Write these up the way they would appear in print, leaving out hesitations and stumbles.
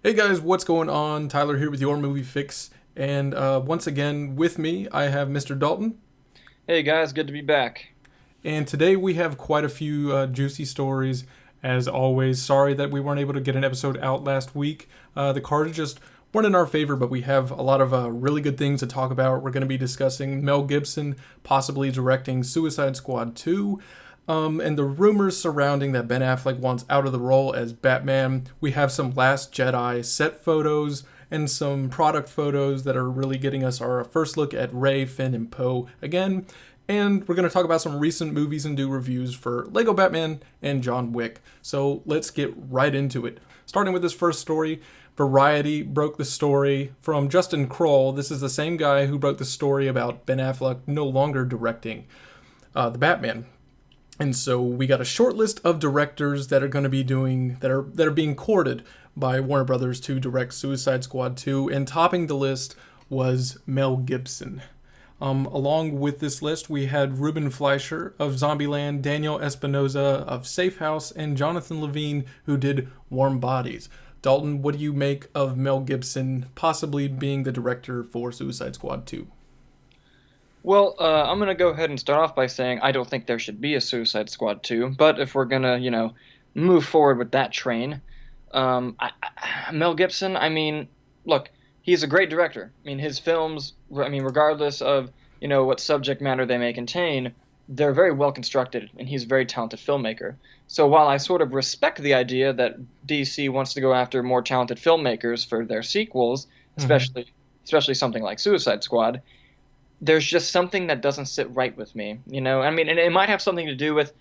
Hey guys, what's going on? Tyler here with your movie fix. And once again, with me, I have Mr. Dalton. Hey guys, good to be back. And today we have quite a few juicy stories. As always, sorry that we weren't able to get an episode out last week. The cards just weren't in our favor, but we have a lot of really good things to talk about. We're going to be discussing Mel Gibson possibly directing Suicide Squad 2. And the rumors surrounding that Ben Affleck wants out of the role as Batman. We have some Last Jedi set photos and some product photos that are really getting us our first look at Rey, Finn, and Poe again. And we're going to talk about some recent movies and do reviews for Lego Batman and John Wick. So let's get right into it. Starting with this first story, Variety broke the story from Justin Kroll. This is the same guy who broke the story about Ben Affleck no longer directing the Batman. And so we got a short list of directors that are going to be doing that are being courted by Warner Brothers to direct Suicide Squad 2, and topping the list was Mel Gibson. Along with this list, we had Ruben Fleischer of Zombieland, Daniel Espinosa of Safe House, and Jonathan Levine, who did Warm Bodies. Dalton, what do you make of Mel Gibson possibly being the director for Suicide Squad 2? Well, I'm gonna go ahead and start off by saying I don't think there should be a Suicide Squad 2, but if we're gonna, move forward with that train, Mel Gibson, look, he's a great director. I mean, his films, regardless of, what subject matter they may contain, they're very well constructed, and he's a very talented filmmaker. So while I sort of respect the idea that DC wants to go after more talented filmmakers for their sequels, Mm-hmm. especially something like Suicide Squad, there's just something that doesn't sit right with me. And it might have something to do with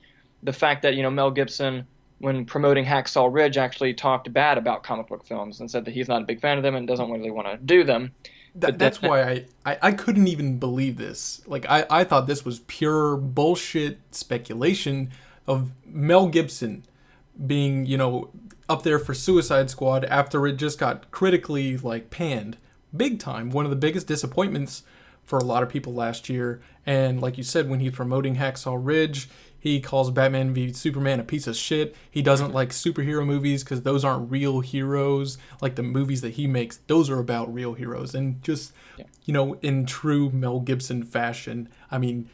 the fact that, Mel Gibson, when promoting Hacksaw Ridge, actually talked bad about comic book films and said that he's not a big fan of them and doesn't really want to do them. But then, That's why I couldn't even believe this. Like, I thought this was pure bullshit speculation of Mel Gibson being, up there for Suicide Squad after it just got critically, like, panned. Big time. One of the biggest disappointments for a lot of people last year. And like you said, when he's promoting Hacksaw Ridge, he calls Batman v Superman a piece of shit. He doesn't like superhero movies because those aren't real heroes. Like the movies that he makes, those are about real heroes. And just, yeah. in true Mel Gibson fashion, you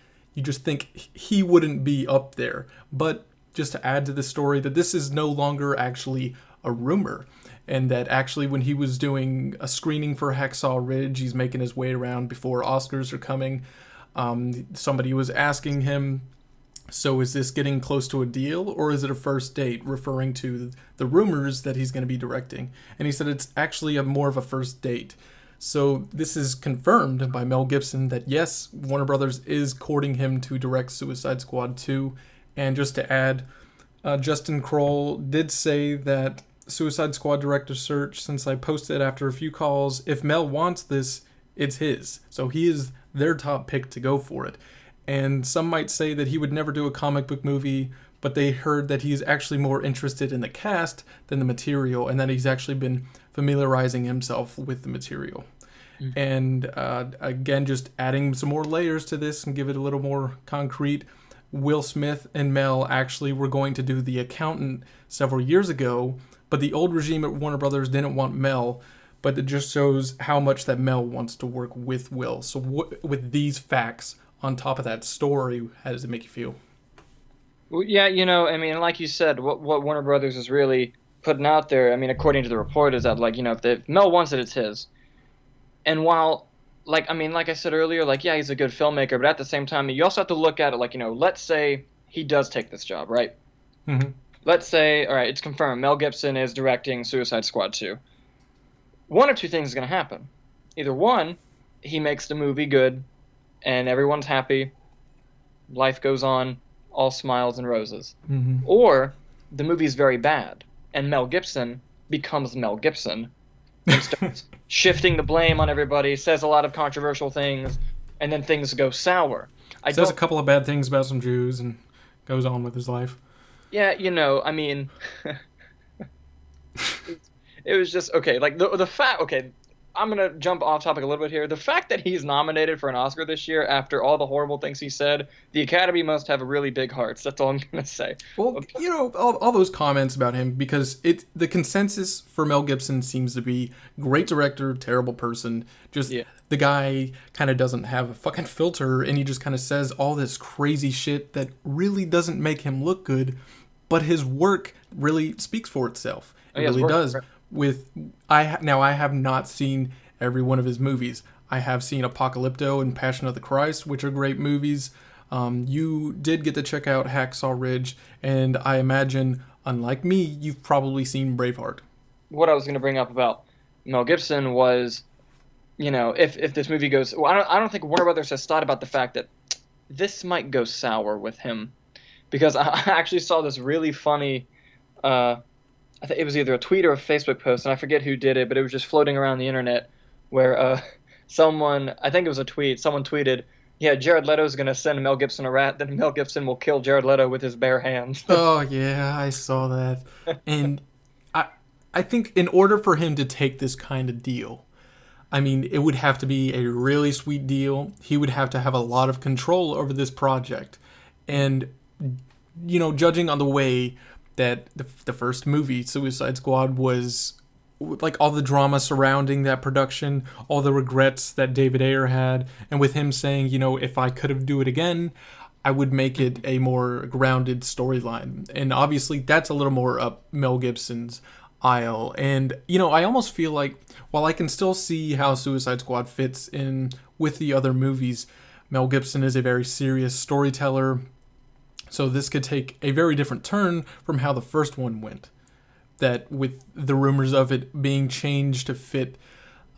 just think he wouldn't be up there. But just to add to the story, that this is no longer actually a rumor. And that actually, when he was doing a screening for Hacksaw Ridge, he's making his way around before Oscars are coming. Somebody was asking him, so is this getting close to a deal, or is it a first date, referring to the rumors that he's going to be directing? And he said it's actually more of a first date. So this is confirmed by Mel Gibson that yes, Warner Brothers is courting him to direct Suicide Squad 2. And just to add, Justin Kroll did say that Suicide Squad director search, since I posted after a few calls, if Mel wants this, it's his. So he is their top pick to go for it. And some might say that he would never do a comic book movie, but they heard that he's actually more interested in the cast than the material, and that he's actually been familiarizing himself with the material. Mm. And again, just adding some more layers to this and give it a little more concrete. Will Smith and Mel actually were going to do The Accountant several years ago, but the old regime at Warner Brothers didn't want Mel, but it just shows how much that Mel wants to work with Will. So with these facts on top of that story, how does it make you feel? Well, yeah, like you said, what Warner Brothers is really putting out there, according to the report, is that, like, if Mel wants it, it's his. And while, like I said earlier, like, yeah, he's a good filmmaker, but at the same time, you also have to look at it, like, let's say he does take this job, right? Mm-hmm. Let's say, all right, it's confirmed, Mel Gibson is directing Suicide Squad 2. One or two things is going to happen. Either one, he makes the movie good, and everyone's happy, life goes on, all smiles and roses. Mm-hmm. Or the movie's very bad, and Mel Gibson becomes Mel Gibson and starts shifting the blame on everybody, says a lot of controversial things, and then things go sour. I Says a don't. couple of bad things about some Jews and goes on with his life. Yeah, it was just okay. Like the fact. Okay, I'm gonna jump off topic a little bit here. The fact that he's nominated for an Oscar this year after all the horrible things he said, the Academy must have really big hearts. That's all I'm gonna say. Well, all those comments about him, because the consensus for Mel Gibson seems to be great director, terrible person. Just Yeah. the guy kind of doesn't have a fucking filter, and he just kind of says all this crazy shit that really doesn't make him look good, but his work really speaks for itself. It really does. I have not seen every one of his movies. I have seen Apocalypto and Passion of the Christ, which are great movies. You did get to check out Hacksaw Ridge, and I imagine, unlike me, you've probably seen Braveheart. What I was gonna bring up about Mel Gibson was, if this movie goes, well, I don't think Warner Brothers has thought about the fact that this might go sour with him, because I actually saw this really funny. I think it was either a tweet or a Facebook post, and I forget who did it, but it was just floating around the internet, where someone, I think it was a tweet, someone tweeted, "Yeah, Jared Leto's gonna send Mel Gibson a rat, then Mel Gibson will kill Jared Leto with his bare hands." Oh yeah, I saw that, and I think in order for him to take this kind of deal, I mean, it would have to be a really sweet deal. He would have to have a lot of control over this project, and judging on the way that the first movie, Suicide Squad, was, like, all the drama surrounding that production, all the regrets that David Ayer had, and with him saying, if I could have do it again, I would make it a more grounded storyline. And obviously that's a little more up Mel Gibson's aisle. And, I almost feel like, while I can still see how Suicide Squad fits in with the other movies, Mel Gibson is a very serious storyteller. So this could take a very different turn from how the first one went. That with the rumors of it being changed to fit,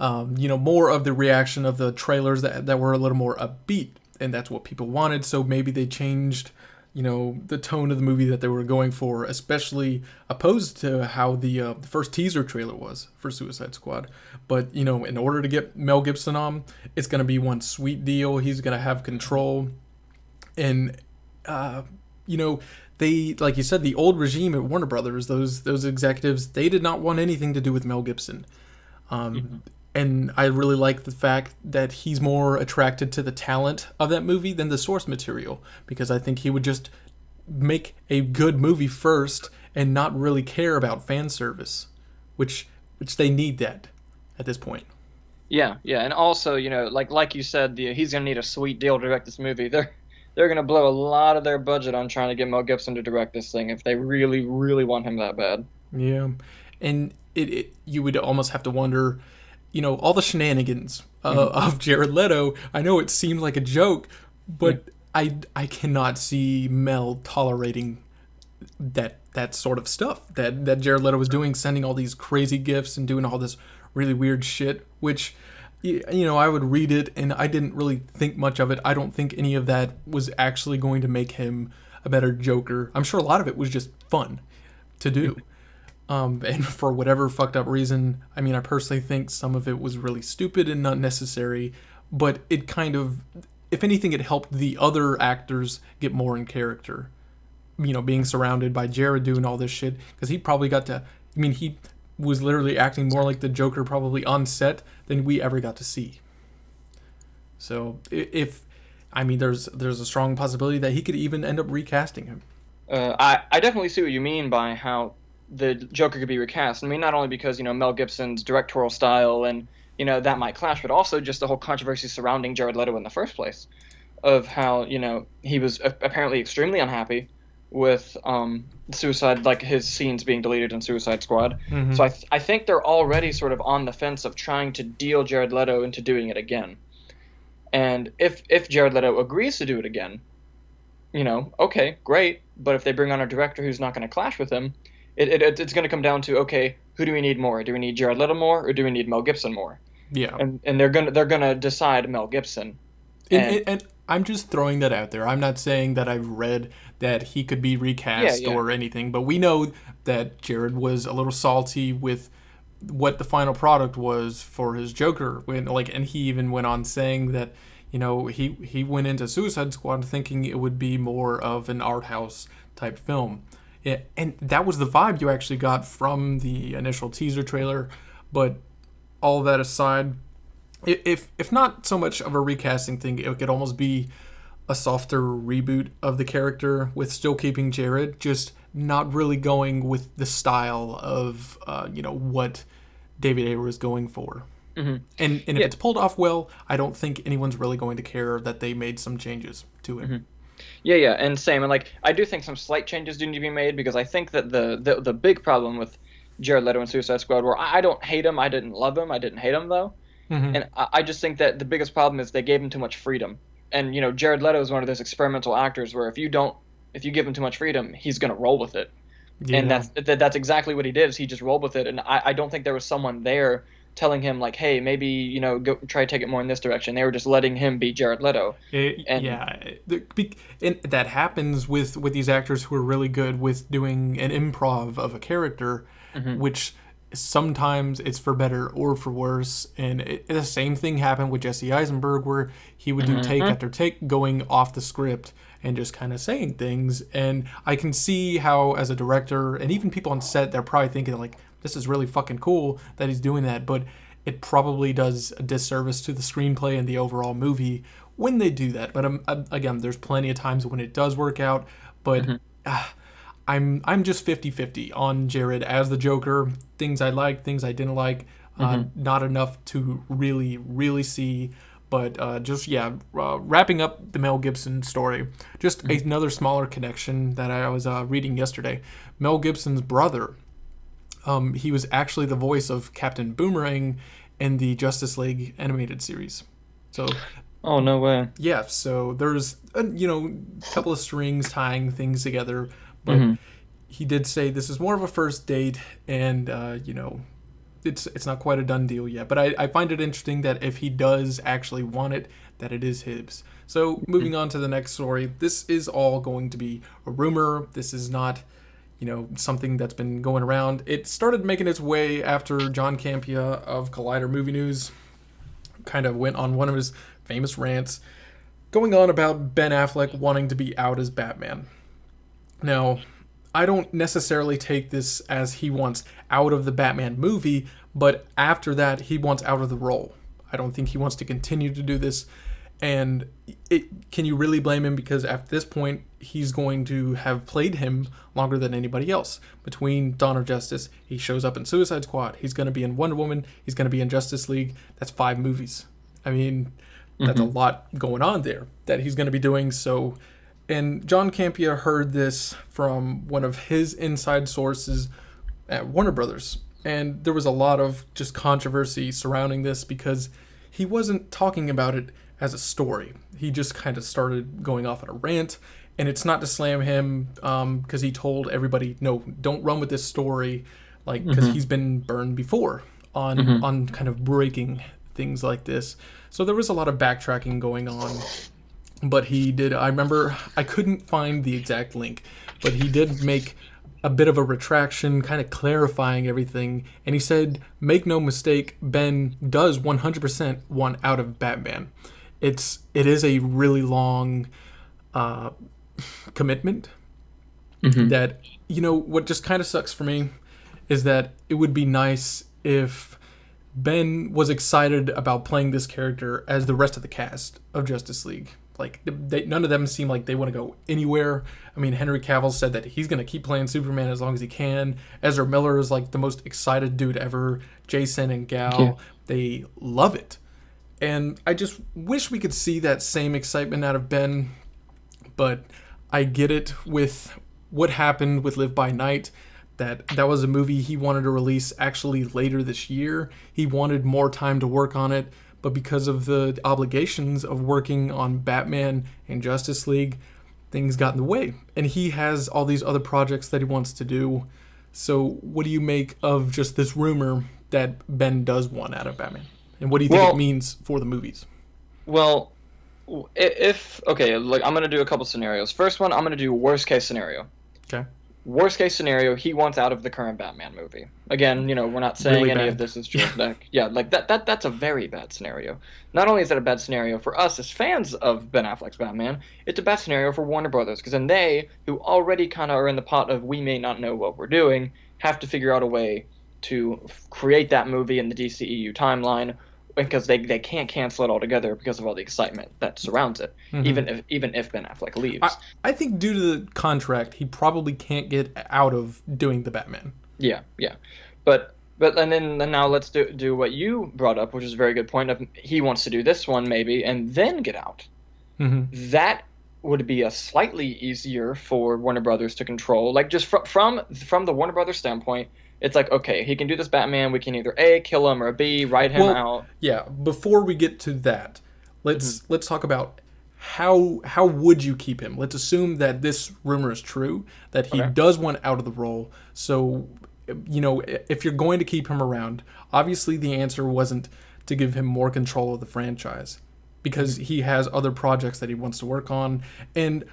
more of the reaction of the trailers that were a little more upbeat. And that's what people wanted. So maybe they changed, the tone of the movie that they were going for, especially opposed to how the first teaser trailer was for Suicide Squad. But, in order to get Mel Gibson on, it's going to be one sweet deal. He's going to have control. And, they, like you said, the old regime at Warner Brothers, those executives, they did not want anything to do with Mel Gibson. And I really like the fact that he's more attracted to the talent of that movie than the source material, because I think he would just make a good movie first and not really care about fan service, which they need that at this point. Yeah, and also, like you said, he's gonna need a sweet deal to direct this movie. They're gonna blow a lot of their budget on trying to get Mel Gibson to direct this thing if they really, really want him that bad. Yeah, and you would almost have to wonder, all the shenanigans of Jared Leto. I know it seemed like a joke, but I cannot see Mel tolerating that sort of stuff that Jared Leto was doing, sending all these crazy gifts and doing all this really weird shit, which, I would read it and I didn't really think much of it. I don't think any of that was actually going to make him a better Joker. I'm sure a lot of it was just fun to do. And for whatever fucked up reason, I mean, I personally think some of it was really stupid and not necessary, but it kind of, if anything, it helped the other actors get more in character. Being surrounded by Jared doing all this shit, because he probably got to, he was literally acting more like the Joker probably on set than we ever got to see. So there's a strong possibility that he could even end up recasting him. I definitely see what you mean by how the Joker could be recast. Not only because, Mel Gibson's directorial style and, that might clash, but also just the whole controversy surrounding Jared Leto in the first place, of how, he was apparently extremely unhappy with Suicide, like his scenes being deleted in Suicide Squad. Mm-hmm. So I think they're already sort of on the fence of trying to deal Jared Leto into doing it again. And if Jared Leto agrees to do it again, okay, great. But if they bring on a director who's not going to clash with him, it's going to come down to, okay, who do we need more? Do we need Jared Leto more, or do we need Mel Gibson more? Yeah. And they're gonna decide Mel Gibson. And I'm just throwing that out there. I'm not saying that I've read that he could be recast or anything, but we know that Jared was a little salty with what the final product was for his Joker, and he even went on saying that, he went into Suicide Squad thinking it would be more of an art house type film. And that was the vibe you actually got from the initial teaser trailer, but all that aside, if not so much of a recasting thing, it could almost be a softer reboot of the character with still keeping Jared, just not really going with the style of what David Ayer was going for. Hmm. And if Yeah. it's pulled off well, I don't think anyone's really going to care that they made some changes to it. Hmm. Yeah, yeah, and same. And like, I do think some slight changes do need to be made because I think that the big problem with Jared Leto and Suicide Squad, where I don't hate him, I didn't love him, I didn't hate him though, Mm-hmm. and I just think that the biggest problem is they gave him too much freedom. And Jared Leto is one of those experimental actors where if you give him too much freedom, he's gonna roll with it. And Yeah. that's exactly what he did. Is he just rolled with it, and I don't think there was someone there telling him like, hey, maybe go try to take it more in this direction. They were just letting him be Jared Leto, and Yeah, and that happens with these actors who are really good with doing an improv of a character, mhm, which sometimes it's for better or for worse. And the same thing happened with Jesse Eisenberg, where he would do take mhm, after take, going off the script and just kind of saying things. And I can see how, as a director, and even people on set, they're probably thinking like, "This is really fucking cool that he's doing that," but it probably does a disservice to the screenplay and the overall movie when they do that. But again, there's plenty of times when it does work out. But mhm, uh, I'm just 50-50 on Jared as the Joker. Things I liked, things I didn't like. mhm, Not enough to really see. But just yeah, wrapping up the Mel Gibson story. Just mhm. another smaller connection that I was reading yesterday. Mel Gibson's brother, he was actually the voice of Captain Boomerang in the Justice League animated series. So Oh, no way. yeah, so there's a couple of strings tying things together, but Mhm, he did say this is more of a first date, and it's not quite a done deal yet. But I find it interesting that if he does actually want it, that it is his. So mhm, moving on to the next story, this is all going to be a rumor. This is not something that's been going around. It started making its way after John Campea of Collider Movie News kind of went on one of his famous rants going on about Ben Affleck wanting to be out as Batman. Now, I don't necessarily take this as he wants out of the Batman movie, but after that, he wants out of the role. I don't think he wants to continue to do this. And can you really blame him? Because at this point, he's going to have played him longer than anybody else. Between Dawn of Justice, he shows up in Suicide Squad. He's going to be in Wonder Woman. He's going to be in Justice League. That's 5 movies. I mean, that's a mhm, lot going on there that he's going to be doing. So, and John Campea heard this from one of his inside sources at Warner Brothers. And there was a lot of just controversy surrounding this because he wasn't talking about it as a story. He just kind of started going off on a rant. And it's not to slam him because he told everybody, no, don't run with this story, like because mhm, he's been burned before on mhm. on kind of breaking things like this. So there was a lot of backtracking going on, but he did. I remember I couldn't find the exact link, but he did make a bit of a retraction, kind of clarifying everything. And he said, "Make no mistake, Ben does 100% want out of Batman. It is a really long uh, commitment. Mhm. That what just kind of sucks for me is that it would be nice if Ben was excited about playing this character as the rest of the cast of Justice League. Like, none of them seem like they want to go anywhere. I mean, Henry Cavill said that he's going to keep playing Superman as long as he can. Ezra Miller is like the most excited dude ever. Jason and Yeah. Gal, they love it. And I just wish we could see that same excitement out of Ben, but I get it with what happened with Live by Night. That was a movie he wanted to release actually later this year. He wanted more time to work on it, but because of the obligations of working on Batman and Justice League, things got in the way. And he has all these other projects that he wants to do. So, what do you make of just this rumor that Ben does want out of Batman? And what do you think it Well, means for the movies? well, if okay, like I'm gonna do a couple scenarios. First one, I'm gonna do worst case scenario. Okay. Worst case scenario, he wants out of the current Batman movie. Again, we're not saying Really any of bad. this is true. Yeah, like that's a very bad scenario. Not only is that a bad scenario for us as fans of Ben Affleck's Batman, it's a bad scenario for Warner Brothers because then they, who already kind of are in the pot of we may not know what we're doing, have to figure out a way to create that movie in the DCEU timeline because they can't cancel it altogether because of all the excitement that surrounds it. Mm-hmm. Even if Ben Affleck leaves. I think due to the contract, he probably can't get out of doing the Batman. Yeah, yeah. But and then now let's do what you brought up, which is a very good point of he wants to do this one maybe and then get out. Mm-hmm. That would be a slightly easier for Warner Brothers to control. Like just from the Warner Brothers standpoint, it's like okay, he can do this Batman. We can either A, kill him, or B, write him out. Yeah. Before we get to that, Mm-hmm. let's talk about how would you keep him? Let's assume that this rumor is true, that he Okay. does want out of the role. So, if you're going to keep him around, obviously the answer wasn't to give him more control of the franchise because he has other projects that he wants to work on, and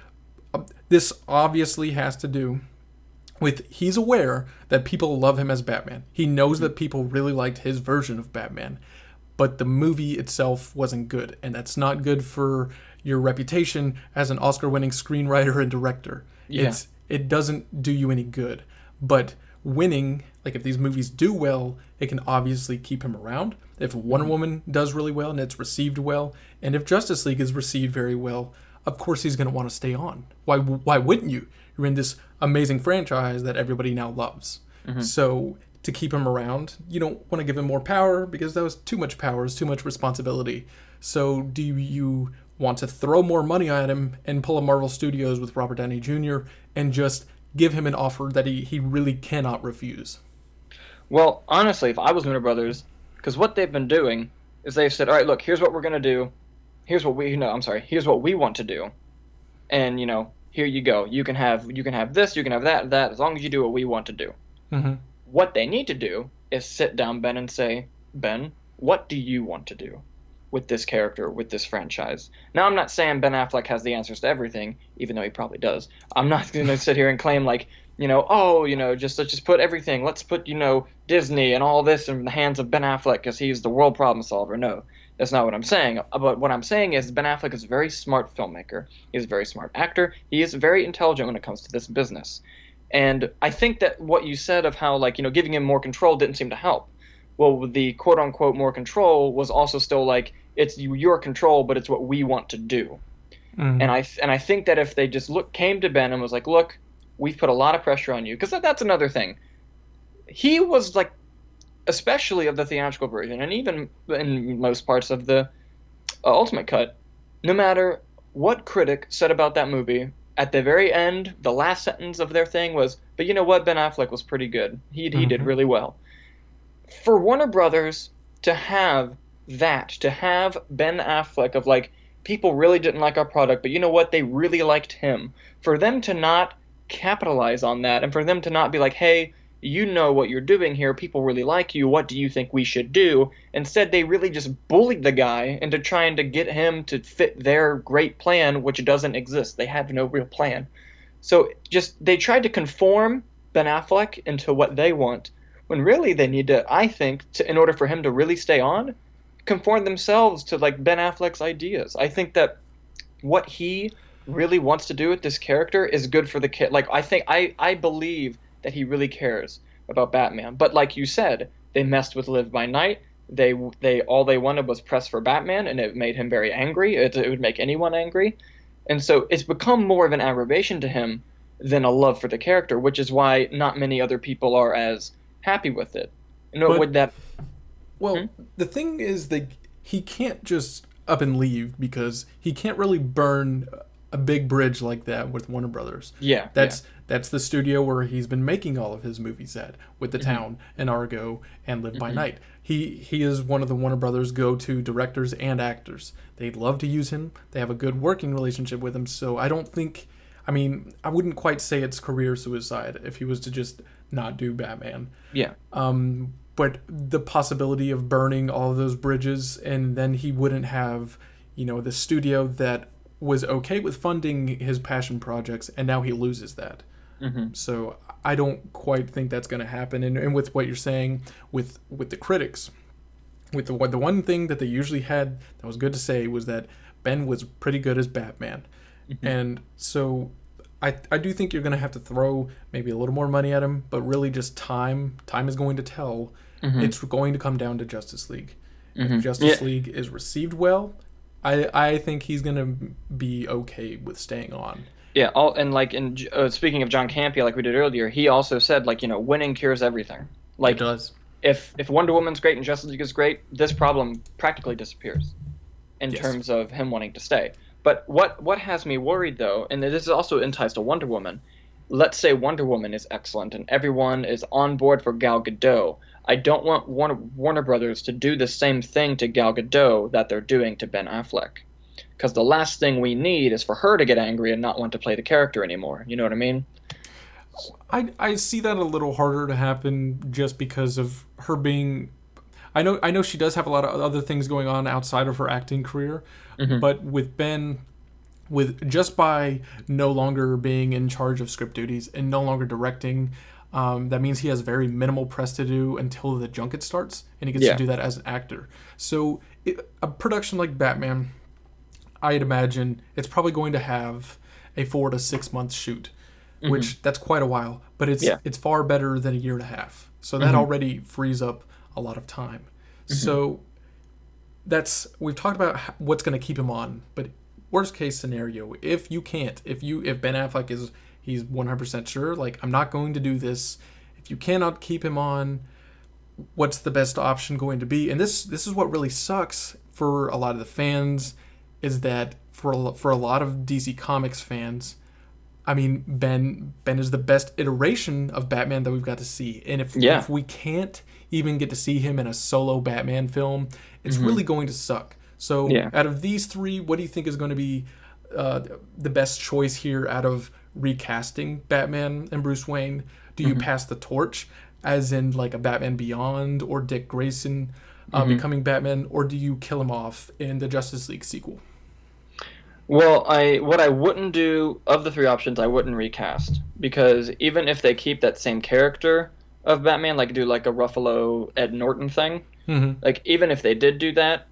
this obviously has to do with he's aware that people love him as Batman. He knows that people really liked his version of Batman, but the movie itself wasn't good, and that's not good for your reputation as an Oscar-winning screenwriter and director. Yeah. It doesn't do you any good. But winning, like if these movies do well, it can obviously keep him around. If Wonder Woman does really well and it's received well, and if Justice League is received very well, of course he's going to want to stay on. Why wouldn't you? You're in this amazing franchise that everybody now loves. So to keep him around, you don't want to give him more power because that was too much power, is too much responsibility. So do you want to throw more money at him and pull a Marvel Studios with Robert Downey Jr. and just give him an offer that he really cannot refuse? Well, honestly, if I was Warner Brothers, because what they've been doing is they've said, all right, look, here's what we're gonna do. Here's what we no, I'm sorry. Here's what we want to do, and here you go. You can have this, you can have that, as long as you do what we want to do. Mm-hmm. What they need to do is sit down, Ben, and say, Ben, what do you want to do with this character, with this franchise? Now, I'm not saying Ben Affleck has the answers to everything, even though he probably does. I'm not going to sit here and claim like, just let's just put everything. Let's put, Disney and all this in the hands of Ben Affleck because he's the world problem solver. No, that's not what I'm saying. But what I'm saying is Ben Affleck is a very smart filmmaker. He's a very smart actor. He is very intelligent when it comes to this business. And I think that what you said of how, like, giving him more control didn't seem to help. Well, the quote unquote more control was also still like, it's your control, but it's what we want to do. Mm-hmm. And I think that if they just came to Ben and was like, look, we've put a lot of pressure on you, because that's another thing. He was like, especially of the theatrical version, and even in most parts of the Ultimate Cut, no matter what critic said about that movie, at the very end, the last sentence of their thing was, but you know what, Ben Affleck was pretty good. He did really well. For Warner Brothers to have Ben Affleck of like, people really didn't like our product, but you know what, they really liked him. For them to not capitalize on that, and for them to not be like, hey, you know what you're doing here, people really like you, what do you think we should do? Instead, they really just bullied the guy into trying to get him to fit their great plan, which doesn't exist. They have no real plan. So they tried to conform Ben Affleck into what they want, when really they need to, I think, in order for him to really stay on, conform themselves to like Ben Affleck's ideas. I think that what he really wants to do with this character is good for the kid. Like, I believe that he really cares about Batman. But like you said, they messed with Live by Night. They all they wanted was press for Batman, and it made him very angry. It would make anyone angry. And so it's become more of an aggravation to him than a love for the character, which is why not many other people are as happy with it. Would that... Well, the thing is that he can't just up and leave because he can't really burn a big bridge like that with Warner Brothers. Yeah. That's the studio where he's been making all of his movies at, with The Town and Argo and Live by Night. He is one of the Warner Brothers go-to directors and actors. They love to use him. They have a good working relationship with him. So I wouldn't quite say it's career suicide if he was to just not do Batman. Yeah. But the possibility of burning all of those bridges, and then he wouldn't have, the studio that was okay with funding his passion projects, and now he loses that. So I don't quite think that's going to happen. And with what you're saying with the critics, with the one thing that they usually had that was good to say was that Ben was pretty good as Batman. And so I do think you're going to have to throw maybe a little more money at him, but really just time is going to tell. Mm-hmm. It's going to come down to Justice League. If Mm-hmm. Justice Yeah. League is received well, I think he's going to be okay with staying on. Yeah. All and like in speaking of John Campea, like we did earlier, he also said like winning cures everything. It Like does. if Wonder Woman's great and Justice League is great, this problem practically disappears in Yes. terms of him wanting to stay. But what has me worried though, and this also ties to Wonder Woman. Let's say Wonder Woman is excellent and everyone is on board for Gal Gadot. I don't want Warner Brothers to do the same thing to Gal Gadot that they're doing to Ben Affleck. Because the last thing we need is for her to get angry and not want to play the character anymore. You know what I mean? I see that a little harder to happen just because of her being. I know she does have a lot of other things going on outside of her acting career, Mm-hmm. but with Ben, with just by no longer being in charge of script duties and no longer directing, that means he has very minimal press to do until the junket starts, and he gets Yeah. to do that as an actor. So a production like Batman, I'd imagine it's probably going to have a 4 to 6 month shoot, which that's quite a while, but Yeah. it's far better than a year and a half. So that already frees up a lot of time. So we've talked about what's going to keep him on, but worst case scenario, if Ben Affleck he's 100% sure, like, I'm not going to do this. If you cannot keep him on, what's the best option going to be? And this is what really sucks for a lot of the fans, is that for a lot of DC Comics fans, I mean, Ben is the best iteration of Batman that we've got to see. And Yeah. if we can't even get to see him in a solo Batman film, it's really going to suck. So Yeah. out of these three, what do you think is going to be the best choice here out of recasting Batman and Bruce Wayne? Do you pass the torch, as in like a Batman Beyond or Dick Grayson becoming Batman, or do you kill him off in the Justice League sequel? Well, what I wouldn't do of the three options, I wouldn't recast, because even if they keep that same character of Batman, like do like a Ruffalo Ed Norton thing, like even if they did do that,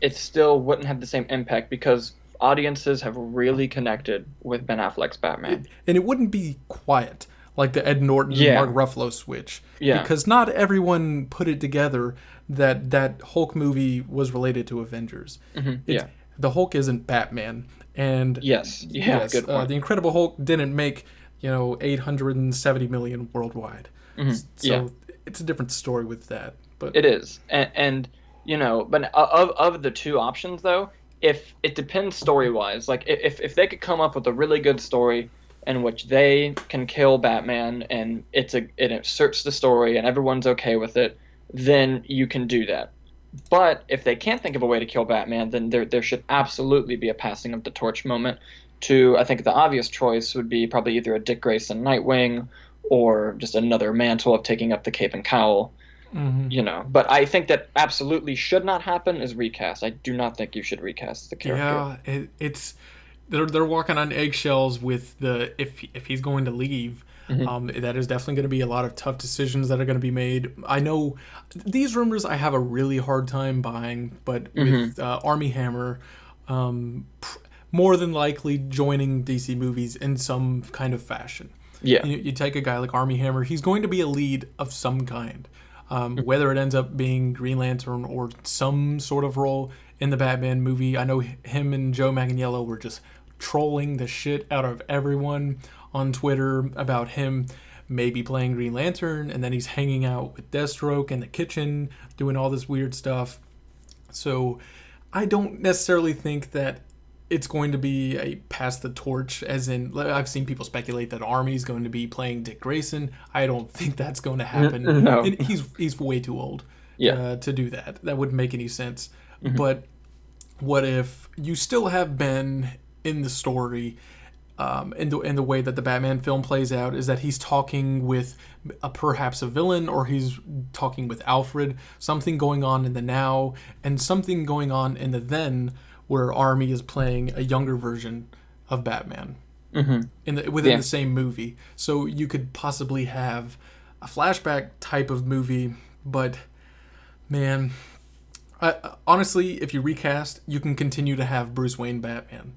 it still wouldn't have the same impact because audiences have really connected with Ben Affleck's Batman. And it wouldn't be quiet like the Ed Norton Yeah. Mark Ruffalo switch, Yeah. because not everyone put it together that Hulk movie was related to Avengers. Yeah. The Hulk isn't Batman, and Yes. Yeah. yes, Good point. the Incredible Hulk didn't make 870 million worldwide. So Yeah. it's a different story with that. But It is, and but of the two options though, if it depends story wise, like if they could come up with a really good story in which they can kill Batman and it inserts the story and everyone's okay with it, then you can do that. But if they can't think of a way to kill Batman, then there should absolutely be a passing of the torch moment. I think the obvious choice would be probably either a Dick Grayson Nightwing or just another Mantle of taking up the cape and cowl. But I think that absolutely should not happen is recast. I do not think you should recast the character. yeah, it's they're walking on eggshells with if he's going to leave. That is definitely going to be a lot of tough decisions that are going to be made. I know these rumors I have a really hard time buying, but with Armie Hammer, more than likely joining DC movies in some kind of fashion. Yeah. You take a guy like Armie Hammer, he's going to be a lead of some kind. Whether it ends up being Green Lantern or some sort of role in the Batman movie. I know him and Joe Manganiello were just trolling the shit out of everyone on Twitter about him maybe playing Green Lantern, and then he's hanging out with Deathstroke in the kitchen doing all this weird stuff. So I don't necessarily think that it's going to be a pass the torch, as in I've seen people speculate that Army's going to be playing Dick Grayson. I don't think that's going to happen. No. And he's way too old to do that. That wouldn't make any sense. But what if you still have Ben in the story, in the way that the Batman film plays out, is that he's talking with perhaps a villain, or he's talking with Alfred, something going on in the now and something going on in the then, where Armie is playing a younger version of Batman within the same movie. So you could possibly have a flashback type of movie, but man, honestly, if you recast, you can continue to have Bruce Wayne Batman.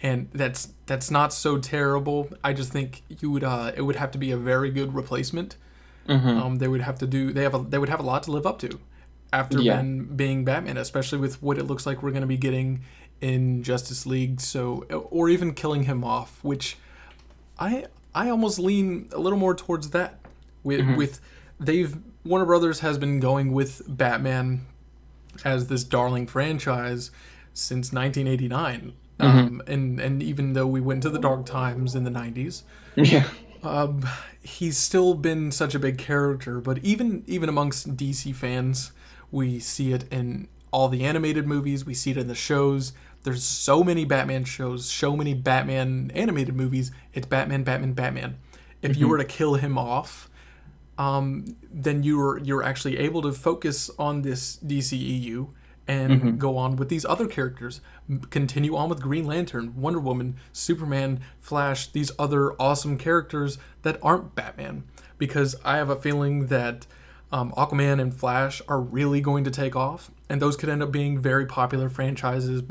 and that's not so terrible. I just think you would it would have to be a very good replacement. Hmm. They would have to do they would have a lot to live up to after Yeah. Ben being Batman, especially with what it looks like we're going to be getting in Justice League. So, or even killing him off, which I almost lean a little more towards that. Hmm. With they've Warner Brothers has been going with Batman as this darling franchise since 1989. Hmm. And even though we went to the dark times in the 90s, Yeah. um, he's still been such a big character. But even amongst DC fans, we see it in all the animated movies. We see it in the shows. There's so many Batman shows, so many Batman animated movies. It's Batman, Batman, Batman. If you Hmm. were to kill him off, then you're actually able to focus on this DCEU and Hmm. go on with these other characters. Continue on with Green Lantern, Wonder Woman, Superman, Flash, these other awesome characters that aren't Batman. Because I have a feeling that Aquaman and Flash are really going to take off, and those could end up being very popular franchises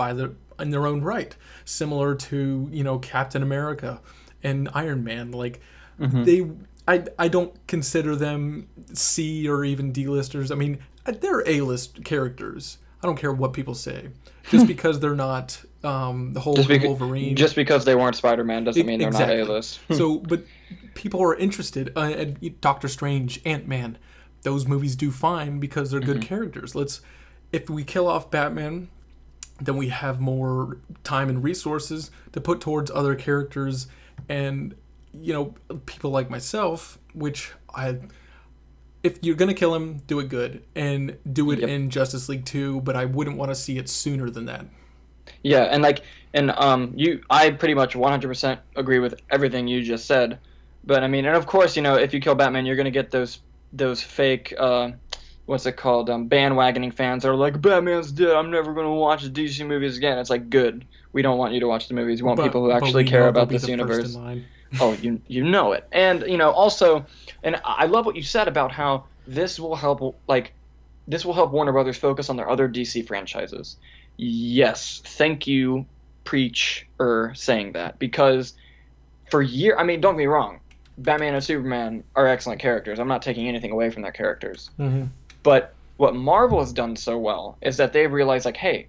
in their own right, similar to Captain America and Iron Man. Like Hmm. they, I don't consider them C or even D-listers. I mean, they're A-list characters. I don't care what people say, just because they're not the Just Hulk or because Wolverine. just because they weren't Spider-Man doesn't mean they're not Exactly. A-list. So, but people are interested. Doctor Strange, Ant-Man, those movies do fine because they're good Hmm. characters. If we kill off Batman, then we have more time and resources to put towards other characters, and people like myself, which if you're gonna kill him, do it good and do it Yep. in Justice League 2. But I wouldn't want to see it sooner than that. Yeah, I pretty much 100% agree with everything you just said. But I mean, and of course, if you kill Batman, you're gonna get those fake what's it called, bandwagoning fans that are like, Batman's dead, I'm never gonna watch the DC movies again. It's like, good. We don't want you to watch the movies. We want people who But actually we care know they'll about be this the first in universe. line. Oh, you know it. And also, and I love what you said about how this will help Warner Brothers focus on their other DC franchises. Yes, thank you, preach, saying that, because for years, I mean, don't get me wrong, Batman and Superman are excellent characters. I'm not taking anything away from their characters. Mm-hmm. But what Marvel has done so well is that they've realized, like, hey,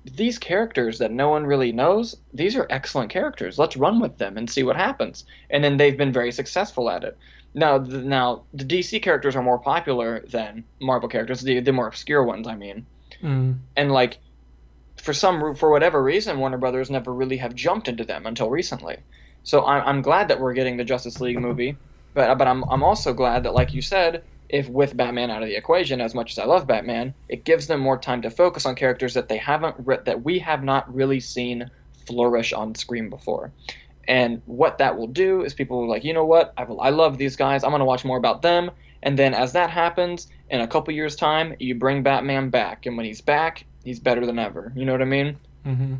these characters that no one really knows, these are excellent characters. Let's run with them and see what happens. And then they've been very successful at it. Now the DC characters are more popular than Marvel characters, the more obscure ones, I mean. Mm. And like for whatever reason, Warner Brothers never really have jumped into them until recently. So I'm glad that we're getting the Justice League movie, but I'm also glad that, like you said, if with Batman out of the equation, as much as I love Batman, it gives them more time to focus on characters that that we have not really seen flourish on screen before. And what that will do is people will be like, you know what, I love these guys, I'm going to watch more about them. And then as that happens, in a couple years' time, you bring Batman back, and when he's back, he's better than ever. You know what I mean? Mm-hmm.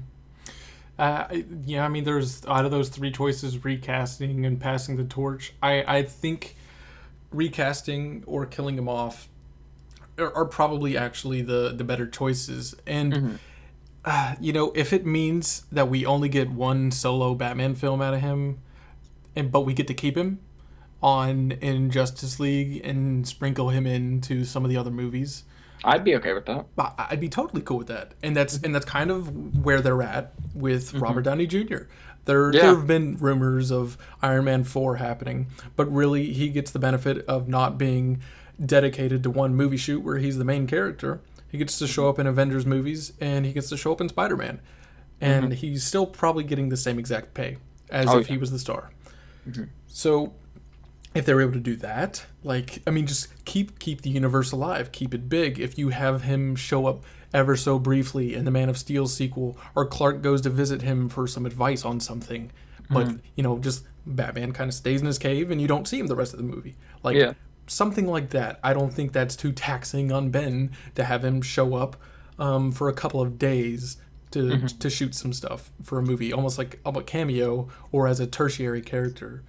Yeah, I mean, there's out of those three choices, recasting and passing the torch. I think recasting or killing him off are probably actually the better choices. And Hmm. if it means that we only get one solo Batman film out of him, but we get to keep him on in Justice League and sprinkle him into some of the other movies, I'd be okay with that. I'd be totally cool with that. And that's kind of where they're at with Hmm. Robert Downey Jr. There Yeah. have been rumors of Iron Man 4 happening, but really he gets the benefit of not being dedicated to one movie shoot where he's the main character. He gets to show up in Avengers movies and he gets to show up in Spider-Man. Hmm. And he's still probably getting the same exact pay as Oh if yeah. he was the star. Hmm. So if they're able to do that, just keep the universe alive, keep it big. If you have him show up ever so briefly in the Man of Steel sequel, or Clark goes to visit him for some advice on something, but Hmm. just Batman kind of stays in his cave and you don't see him the rest of the movie, Yeah. something like that. I don't think that's too taxing on Ben to have him show up for a couple of days Hmm. to shoot some stuff for a movie, almost like a cameo or as a tertiary character.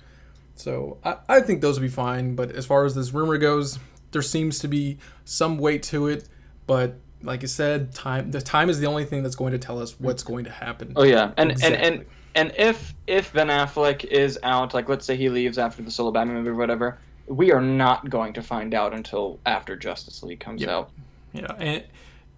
So I think those would be fine. But as far as this rumor goes, there seems to be some weight to it. But like I said, the time is the only thing that's going to tell us what's going to happen. Oh yeah. And Exactly. And if Ben Affleck is out, like let's say he leaves after the solo Batman movie or whatever, we are not going to find out until after Justice League comes Yep. out. Yeah,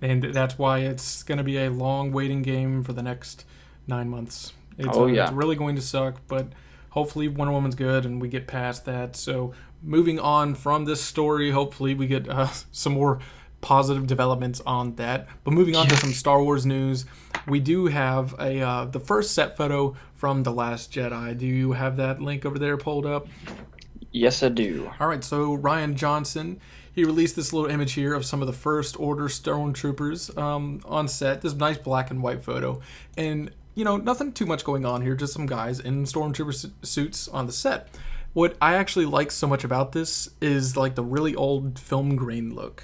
and that's why it's going to be a long waiting game for the next 9 months. Oh It's yeah. really going to suck, but hopefully Wonder Woman's good and we get past that. So moving on from this story, hopefully we get some more positive developments on that. But moving on to some Star Wars news, we do have the first set photo from The Last Jedi. Do you have that link over there pulled up? Yes, I do. All right, so Ryan Johnson, he released this little image here of some of the First Order stormtroopers on set. This nice black and white photo. And, nothing too much going on here, just some guys in stormtrooper suits on the set. What I actually like so much about this is, like, the really old film grain look.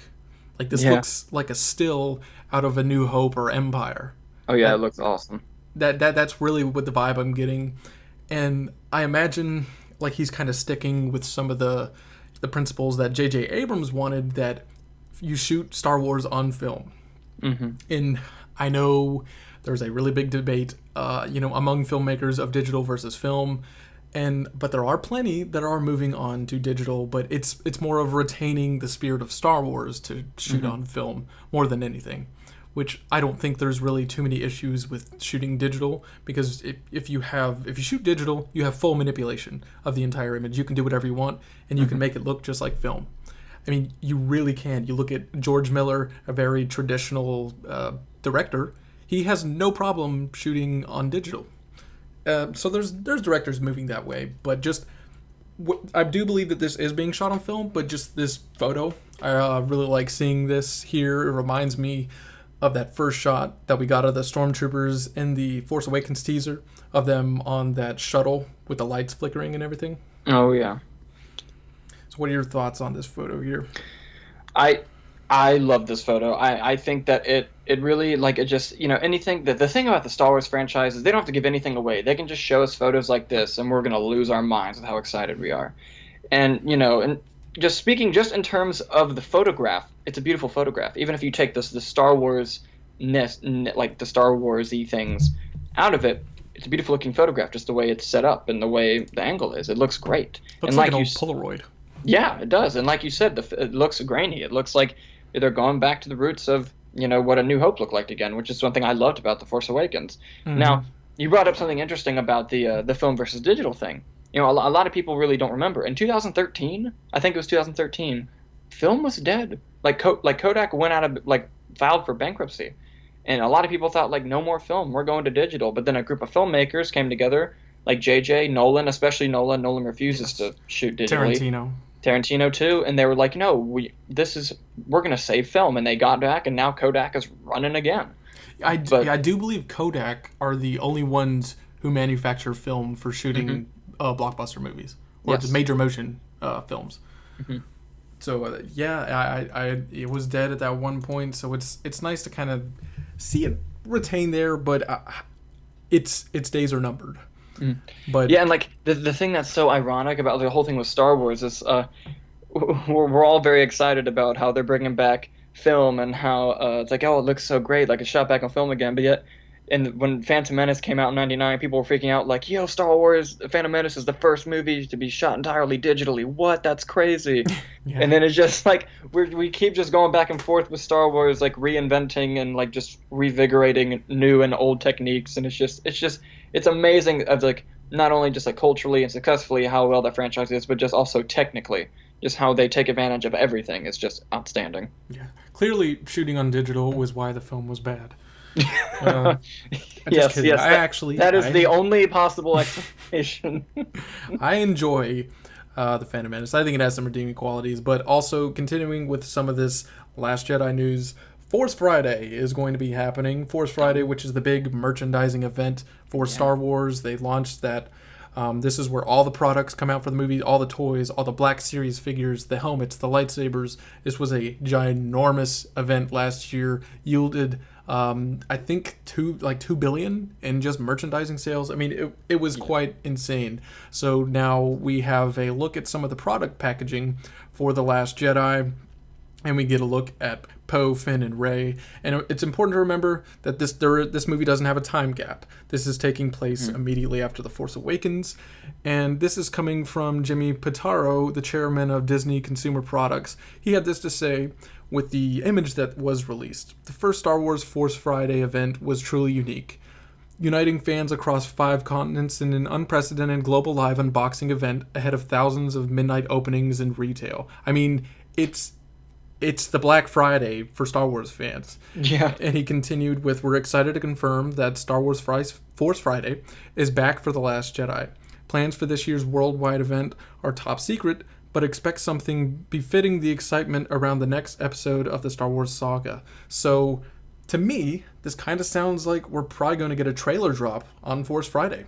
Like, this looks like a still out of A New Hope or Empire. Oh yeah, it looks awesome. That's really what the vibe I'm getting. And I imagine like he's kind of sticking with some of the principles that J.J. Abrams wanted, that you shoot Star Wars on film. Mm-hmm. And I know there's a really big debate, among filmmakers of digital versus film, but there are plenty that are moving on to digital. But it's more of retaining the spirit of Star Wars to shoot on film more than anything. Which I don't think there's really too many issues with shooting digital, because if you shoot digital, you have full manipulation of the entire image. You can do whatever you want, and you can make it look just like film. I mean, you really can. You look at George Miller, a very traditional director. He has no problem shooting on digital. So there's directors moving that way, but just I do believe that this is being shot on film. But just this photo, I really like seeing this here. It reminds me of that first shot that we got of the stormtroopers in the Force Awakens teaser, of them on that shuttle with the lights flickering and everything. Oh yeah. So what are your thoughts on this photo here? I love this photo. I think that it really, like, it just, anything that the thing about the Star Wars franchise is they don't have to give anything away. They can just show us photos like this and we're going to lose our minds with how excited we are. And and just speaking just in terms of the photograph, it's a beautiful photograph. Even if you take the Star Wars like the Star Wars-y things out of it, it's a beautiful looking photograph, just the way it's set up and the way the angle is. It looks great. Looks like an old Polaroid. Yeah, it does. And like you said, it looks grainy. It looks like they're going back to the roots of, what A New Hope looked like again, which is one thing I loved about The Force Awakens. Mm-hmm. Now, you brought up something interesting about the film versus digital thing. A lot of people really don't remember. In 2013, I think it was 2013, film was dead. Like Kodak went out of, filed for bankruptcy. And a lot of people thought, no more film, we're going to digital. But then a group of filmmakers came together, like JJ, Nolan, especially Nolan. Nolan refuses to shoot digitally. Tarantino too, and they were like, no, we're going to save film. And they got back, and now Kodak is running again. I do believe Kodak are the only ones who manufacture film for shooting blockbuster movies, or major motion films. Mm-hmm. So it was dead at that one point. So it's nice to kind of see it retain there, but its days are numbered. Mm. But yeah, and the thing that's so ironic about the whole thing with Star Wars is we're all very excited about how they're bringing back film and how it's like, oh, it looks so great, like it's shot back on film again. But yet, and when Phantom Menace came out in '99, people were freaking out like, yo, Star Wars Phantom Menace is the first movie to be shot entirely digitally. What? That's crazy. Yeah. And then it's just like we keep just going back and forth with Star Wars, like reinventing and just revigorating new and old techniques. And it's amazing of not only just culturally and successfully how well that franchise is, but just also technically, just how they take advantage of everything is just outstanding. Yeah, clearly shooting on digital was why the film was bad. Yes, that is the only possible explanation. I enjoy the Phantom Menace. I think it has some redeeming qualities, but also continuing with some of this Last Jedi news, Force Friday is going to be happening. Force Friday, which is the big merchandising event for Star Wars. They launched that. This is where all the products come out for the movie, all the toys, all the Black Series figures, the helmets, the lightsabers. This was a ginormous event last year, yielded I think $2 billion in just merchandising sales. I mean, it was quite insane. So now we have a look at some of the product packaging for The Last Jedi. and we get a look at Poe, Finn, and Rey. And it's important to remember that this movie doesn't have a time gap. This is taking place immediately after The Force Awakens, and this is coming from Jimmy Pitaro, the chairman of Disney Consumer Products. He had this to say with the image that was released. The first Star Wars Force Friday event was truly unique, uniting fans across 5 continents in an unprecedented global live unboxing event ahead of thousands of midnight openings in retail. I mean, it's the Black Friday for Star Wars fans. Yeah. And he continued with, "We're excited to confirm that Star Wars Force Friday is back for The Last Jedi. Plans for this year's worldwide event are top secret, but expect something befitting the excitement around the next episode of the Star Wars saga." So, to me, this kind of sounds like we're probably going to get a trailer drop on Force Friday.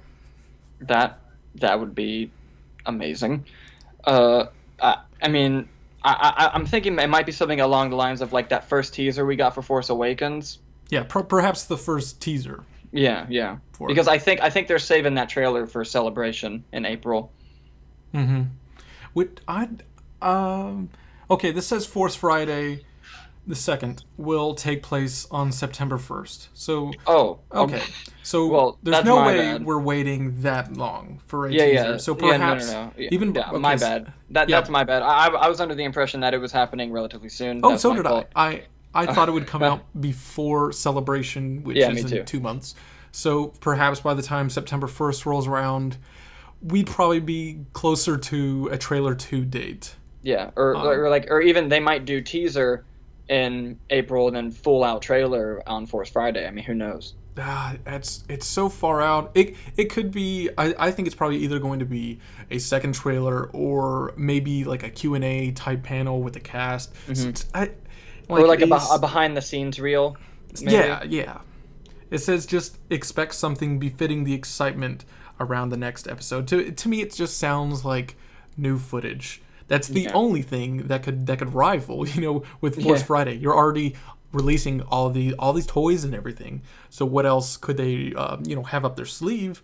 That would be amazing. I mean, I'm thinking it might be something along the lines of like that first teaser we got for Force Awakens. Yeah, perhaps the first teaser. Yeah. Because I think they're saving that trailer for Celebration in April. Mm-hmm. Okay, this says Force Friday the 2nd will take place on September 1st. So okay. So well, there's no way bad. we're waiting that long for a teaser. So perhaps no. even my bad. That's my bad. I was under the impression that it was happening relatively soon. Oh, so did fault. I thought it would come out before Celebration, which is in 2 months. So perhaps by the time September 1st rolls around, we'd probably be closer to a trailer 2 date. Yeah, or even they might do teaser in April and then full out trailer on Force Friday. I mean, who knows? It's so far out. It could be. I think it's probably either going to be a second trailer or maybe like a Q&A type panel with the cast. Mm-hmm. Or like a behind the scenes reel. Maybe. Yeah. It says just expect something befitting the excitement around the next episode. To me, it just sounds like new footage. That's the only thing that could rival, with Force Friday. You're already releasing all these toys and everything. So what else could they, have up their sleeve?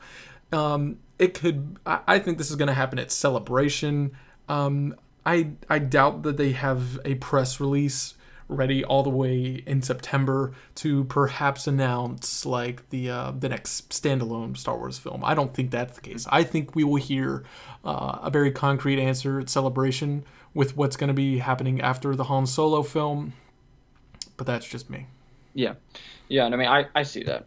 It could. I think this is going to happen at Celebration. I doubt that they have a press release ready all the way in September to perhaps announce like the next standalone Star Wars film. I don't think that's the case. I think we will hear a very concrete answer at Celebration with what's going to be happening after the Han Solo film. But that's just me. Yeah. And I mean, I see that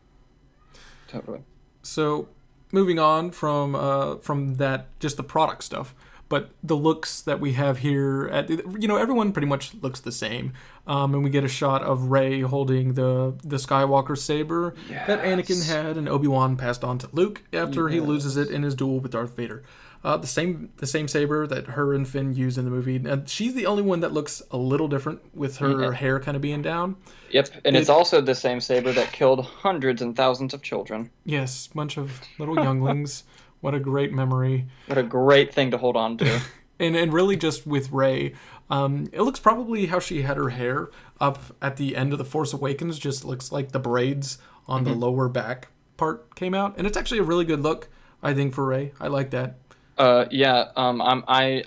totally. So moving on from that, just the product stuff. But the looks that we have here, everyone pretty much looks the same. And we get a shot of Rey holding the Skywalker saber that Anakin had and Obi-Wan passed on to Luke after he loses it in his duel with Darth Vader. The same saber that her and Finn use in the movie. And she's the only one that looks a little different with her hair kind of being down. Yep, and it's also the same saber that killed hundreds and thousands of children. Yes, bunch of little younglings. What a great memory. What a great thing to hold on to. and really just with Rey, it looks probably how she had her hair up at the end of The Force Awakens. Just looks like the braids on the lower back part came out. And it's actually a really good look, I think, for Rey. I like that. I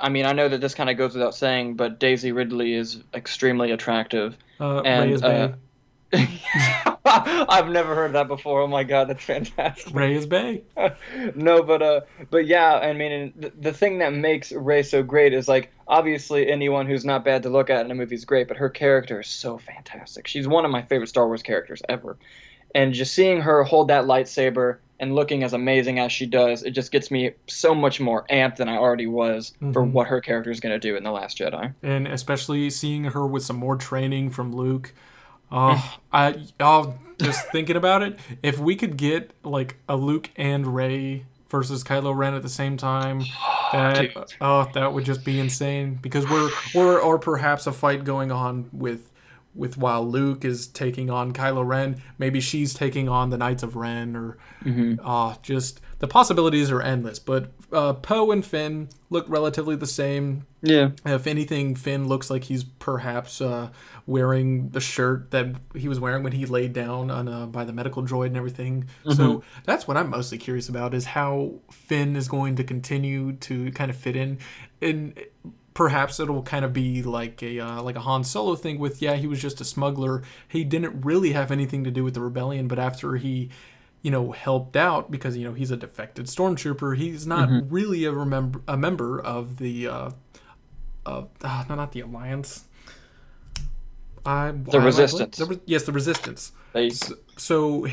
mean, I know that this kind of goes without saying, but Daisy Ridley is extremely attractive. Rey is bae. I've never heard that before. Oh my god, that's fantastic. Rey is bae. No, but yeah, I mean, the thing that makes Rey so great is like obviously anyone who's not bad to look at in a movie is great, but her character is so fantastic. She's one of my favorite Star Wars characters ever, and just seeing her hold that lightsaber and looking as amazing as she does, it just gets me so much more amped than I already was for what her character is going to do in The Last Jedi. And especially seeing her with some more training from Luke. Just thinking about it, if we could get like a Luke and Rey versus Kylo Ren at the same time, that would just be insane. Because or perhaps a fight going on with while Luke is taking on Kylo Ren, maybe she's taking on the Knights of Ren, or just the possibilities are endless. But Poe and Finn look relatively the same. Yeah. If anything, Finn looks like he's perhaps wearing the shirt that he was wearing when he laid down on by the medical droid and everything. So that's what I'm mostly curious about, is how Finn is going to continue to kind of fit in. And perhaps it'll kind of be like a Han Solo thing with, yeah, he was just a smuggler. He didn't really have anything to do with the rebellion, but after he, helped out because, he's a defected stormtrooper, he's not Hmm. really a member of the, no, not the Alliance. The Resistance. Yes, the Resistance. They, So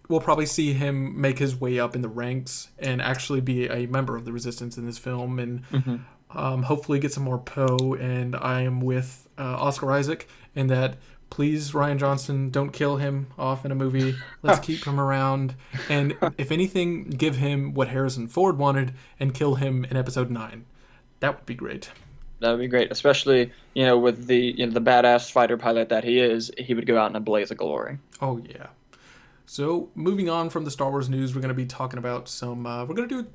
we'll probably see him make his way up in the ranks and actually be a member of the Resistance in this film, and hmm hopefully get some more Poe. And I am with Oscar Isaac in that. Please, Ryan Johnson, don't kill him off in a movie. Let's keep him around, and if anything, give him what Harrison Ford wanted and kill him in Episode 9. That would be great. That would be great, especially with the badass fighter pilot that he is. He would go out in a blaze of glory. Oh yeah. So moving on from the Star Wars news, we're going to be talking about some. We're going to do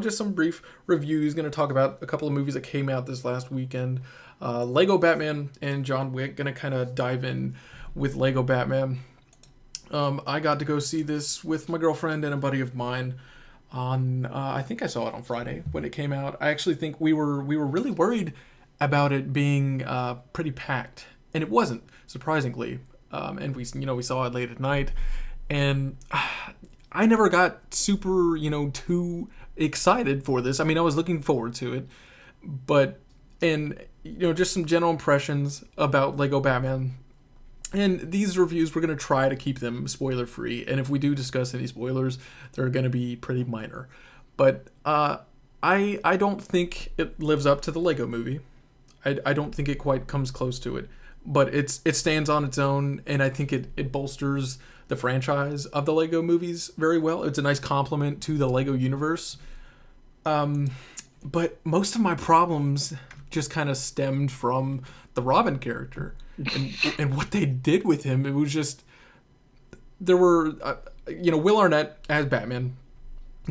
just some brief reviews. Going to talk about a couple of movies that came out this last weekend. Lego Batman and John Wick. Going to kind of dive in with Lego Batman. I got to go see this with my girlfriend and a buddy of mine. I think I saw it on Friday when it came out. I actually think we were really worried about it being pretty packed, and it wasn't, surprisingly. And we saw it late at night, and I never got super too excited for this. I mean, I was looking forward to it, but just some general impressions about Lego Batman. And these reviews, we're going to try to keep them spoiler free. And if we do discuss any spoilers, they're going to be pretty minor. But I don't think it lives up to the Lego movie. I don't think it quite comes close to it. But it stands on its own, and I think it bolsters the franchise of the Lego movies very well. It's a nice compliment to the Lego universe. But most of my problems just kind of stemmed from the Robin character and what they did with him. It was just, there were Will Arnett as Batman,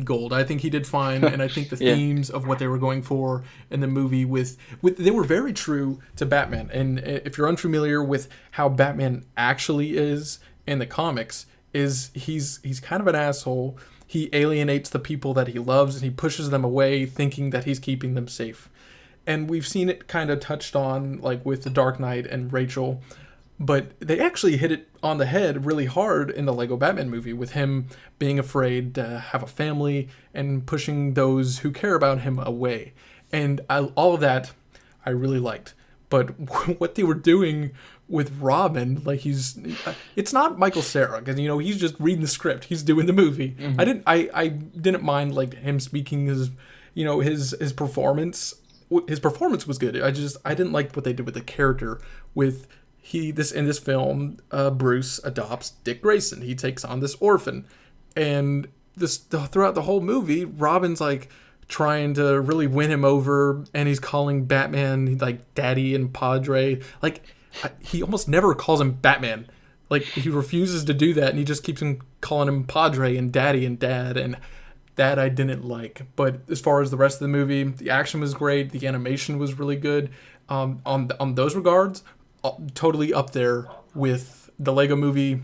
gold. I think he did fine, and I think the Yeah. themes of what they were going for in the movie with they were very true to Batman. And if you're unfamiliar with how Batman actually is in the comics, is he's kind of an asshole. He alienates the people that he loves, and he pushes them away thinking that he's keeping them safe. And we've seen it kind of touched on, like with the Dark Knight and Rachel, but they actually hit it on the head really hard in the Lego Batman movie with him being afraid to have a family and pushing those who care about him away. And all of that I really liked. But what they were doing with Robin, like it's not Michael Cera, because he's just reading the script, he's doing the movie. Mm-hmm. I didn't mind like him speaking his performance. His performance was good. I didn't like what they did with the character. In this film, Bruce adopts Dick Grayson. He takes on this orphan, and throughout the whole movie, Robin's like trying to really win him over, and he's calling Batman like Daddy and Padre. Like he almost never calls him Batman. Like he refuses to do that, and he just keeps calling him Padre and Daddy and Dad, and that I didn't like. But as far as the rest of the movie, the action was great. The animation was really good. On those regards, totally up there with the Lego movie.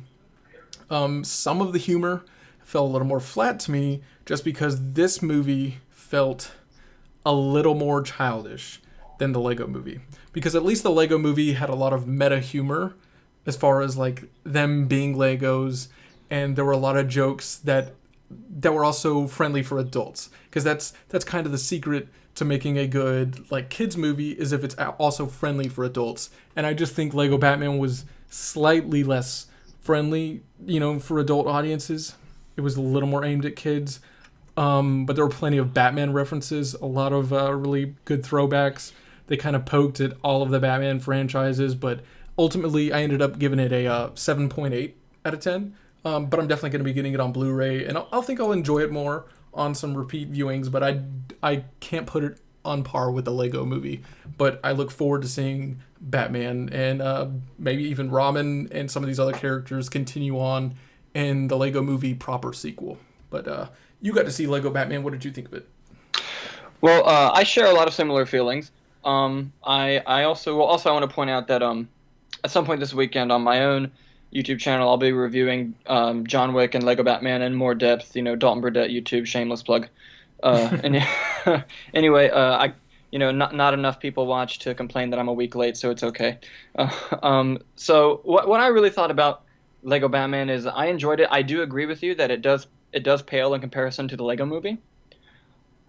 Some of the humor felt a little more flat to me just because this movie felt a little more childish than the Lego movie. Because at least the Lego movie had a lot of meta humor as far as like them being Legos, and there were a lot of jokes that were also friendly for adults, because that's kind of the secret to making a good like kids movie, is if it's also friendly for adults. And I just think Lego Batman was slightly less friendly, for adult audiences. It was a little more aimed at kids, but there were plenty of Batman references, a lot of really good throwbacks. They kind of poked at all of the Batman franchises, but ultimately I ended up giving it a 7.8 out of 10. But I'm definitely going to be getting it on Blu-ray, and I think I'll enjoy it more on some repeat viewings, but I can't put it on par with the Lego movie. But I look forward to seeing Batman and maybe even Robin and some of these other characters continue on in the Lego movie proper sequel. But you got to see Lego Batman. What did you think of it? Well, I share a lot of similar feelings. I also want to point out that at some point this weekend on my own YouTube channel, I'll be reviewing John Wick and Lego Batman in more depth. Dalton Burdett YouTube, shameless plug. And anyway, not enough people watch to complain that I'm a week late, so it's okay. So what I really thought about Lego Batman is I enjoyed it. I do agree with you that it does pale in comparison to the Lego Movie.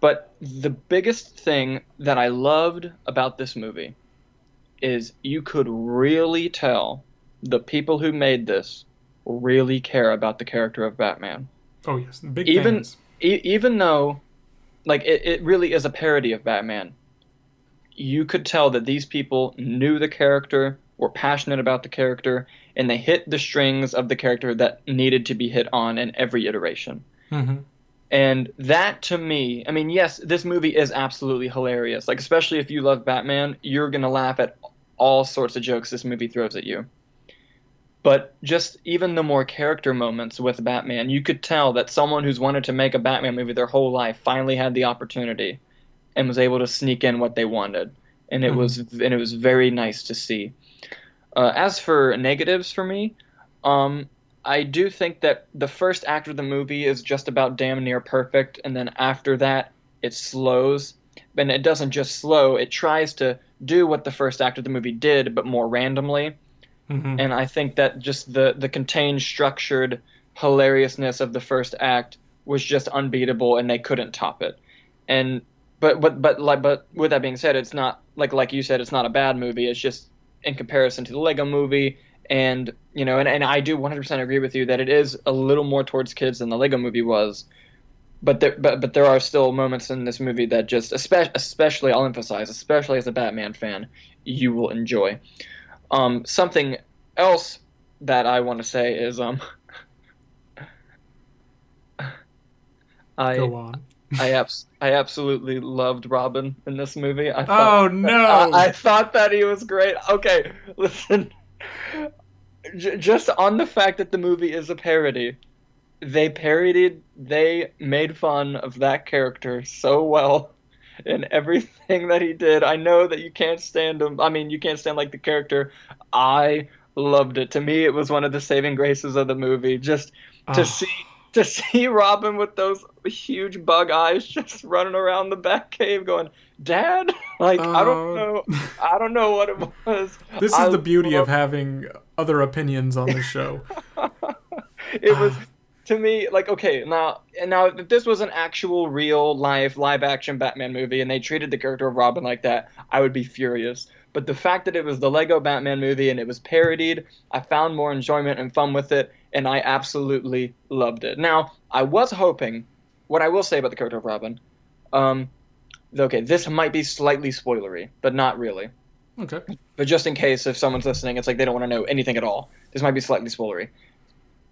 But the biggest thing that I loved about this movie is you could really tell the people who made this really care about the character of Batman. Oh yes, big Even fans. even though like it really is a parody of Batman, you could tell that these people knew the character, were passionate about the character, and they hit the strings of the character that needed to be hit on in every iteration. Hmm. And that to me, I mean, yes, this movie is absolutely hilarious. Like, especially if you love Batman, you're going to laugh at all sorts of jokes this movie throws at you. But just even the more character moments with Batman, you could tell that someone who's wanted to make a Batman movie their whole life finally had the opportunity and was able to sneak in what they wanted. And it was very nice to see. As for negatives for me, I do think that the first act of the movie is just about damn near perfect, and then after that, it slows. And it doesn't just slow, it tries to do what the first act of the movie did, but more randomly. Hmm. And I think that just the contained, structured hilariousness of the first act was just unbeatable, and they couldn't top it. And but with that being said, it's not like you said, it's not a bad movie. It's just in comparison to the Lego Movie, and I do 100% agree with you that it is a little more towards kids than the Lego Movie was. But there are still moments in this movie that just especially I'll emphasize, especially as a Batman fan, you will enjoy. Something else that I want to say is I Go on. I absolutely loved Robin in this movie. Oh no! I thought that he was great. Okay, listen, just on the fact that the movie is a parody, they made fun of that character so well in everything that he did. I know that you can't stand him. I mean, you can't stand like the character. I loved it. To me, it was one of the saving graces of the movie. Just to Oh, see Robin with those huge bug eyes just running around the Batcave going, "Dad?" Like oh. I don't know what it was. This is I the beauty of love having other opinions on this show. it was Ah, to me like okay now if this was an actual real live action Batman movie and they treated the character of Robin like that, I would be furious. But the fact that it was the Lego Batman movie and it was parodied, I found more enjoyment and fun with it, and I absolutely loved it. Now I was hoping, what I will say about the character of Robin, um okay, this might be slightly spoilery but not really, okay. but just in case if someone's listening, it's like they don't want to know anything at all, this might be slightly spoilery.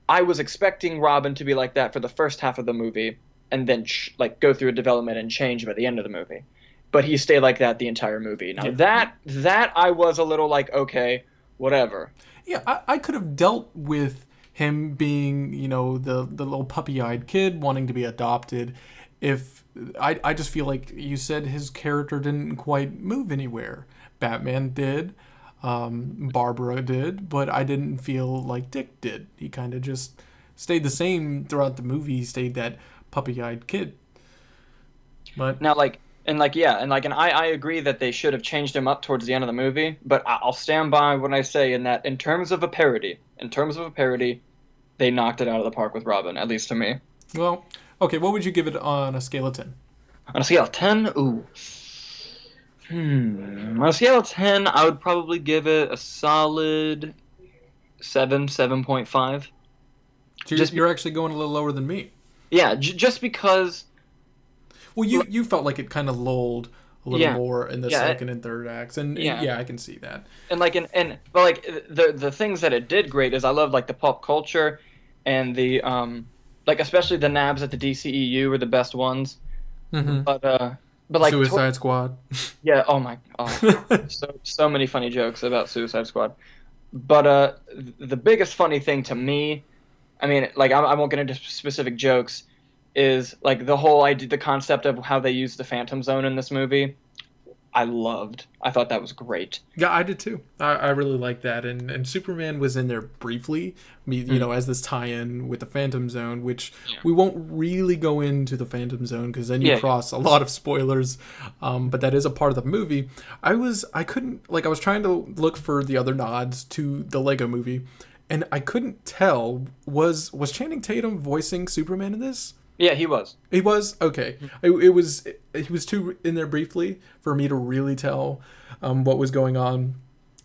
I was expecting Robin to be like that for the first half of the movie, and then like go through a development and change by the end of the movie. But he stayed like that the entire movie. Now Yeah. that I was a little like, okay, whatever. Yeah, I could have dealt with him being, the little puppy-eyed kid wanting to be adopted if I just feel like you said his character didn't quite move anywhere. Batman did, Barbara did, but I didn't feel like Dick did. He kind of just stayed the same throughout the movie. He stayed that puppy-eyed kid. But Now and I agree that they should have changed him up towards the end of the movie, but I'll stand by what I say in that in terms of a parody, they knocked it out of the park with Robin, at least to me. well, okay. What would you give it on a scale of 10? On a scale of 10, ooh. On a scale of 10, I would probably give it a solid 7, 7.5. So Just you're actually going a little lower than me. Yeah, just because. Well, you felt like it kind of lulled a little Yeah, more in the yeah, second and third acts, and yeah, yeah, I can see that. but like the things that it did great is I love like the pop culture, and the like especially the nabs at the DCEU were the best ones. Hmm. But like Suicide Squad. yeah, so many funny jokes about Suicide Squad. But the biggest funny thing to me, I mean, like I won't get into specific jokes, is like the whole idea, the concept of how they use the Phantom Zone in this movie. I loved. I thought that was great. Yeah, I did too. I really like that, and Superman was in there briefly, Mm. as this tie-in with the Phantom Zone, which Yeah. we won't really go into the Phantom Zone because then you Yeah. cross a lot of spoilers. But that is a part of the movie. I couldn't like I was trying to look for the other nods to the Lego Movie, and I couldn't tell was Channing Tatum voicing Superman in this? Yeah, he was. He was okay. It was he was too in there briefly for me to really tell what was going on.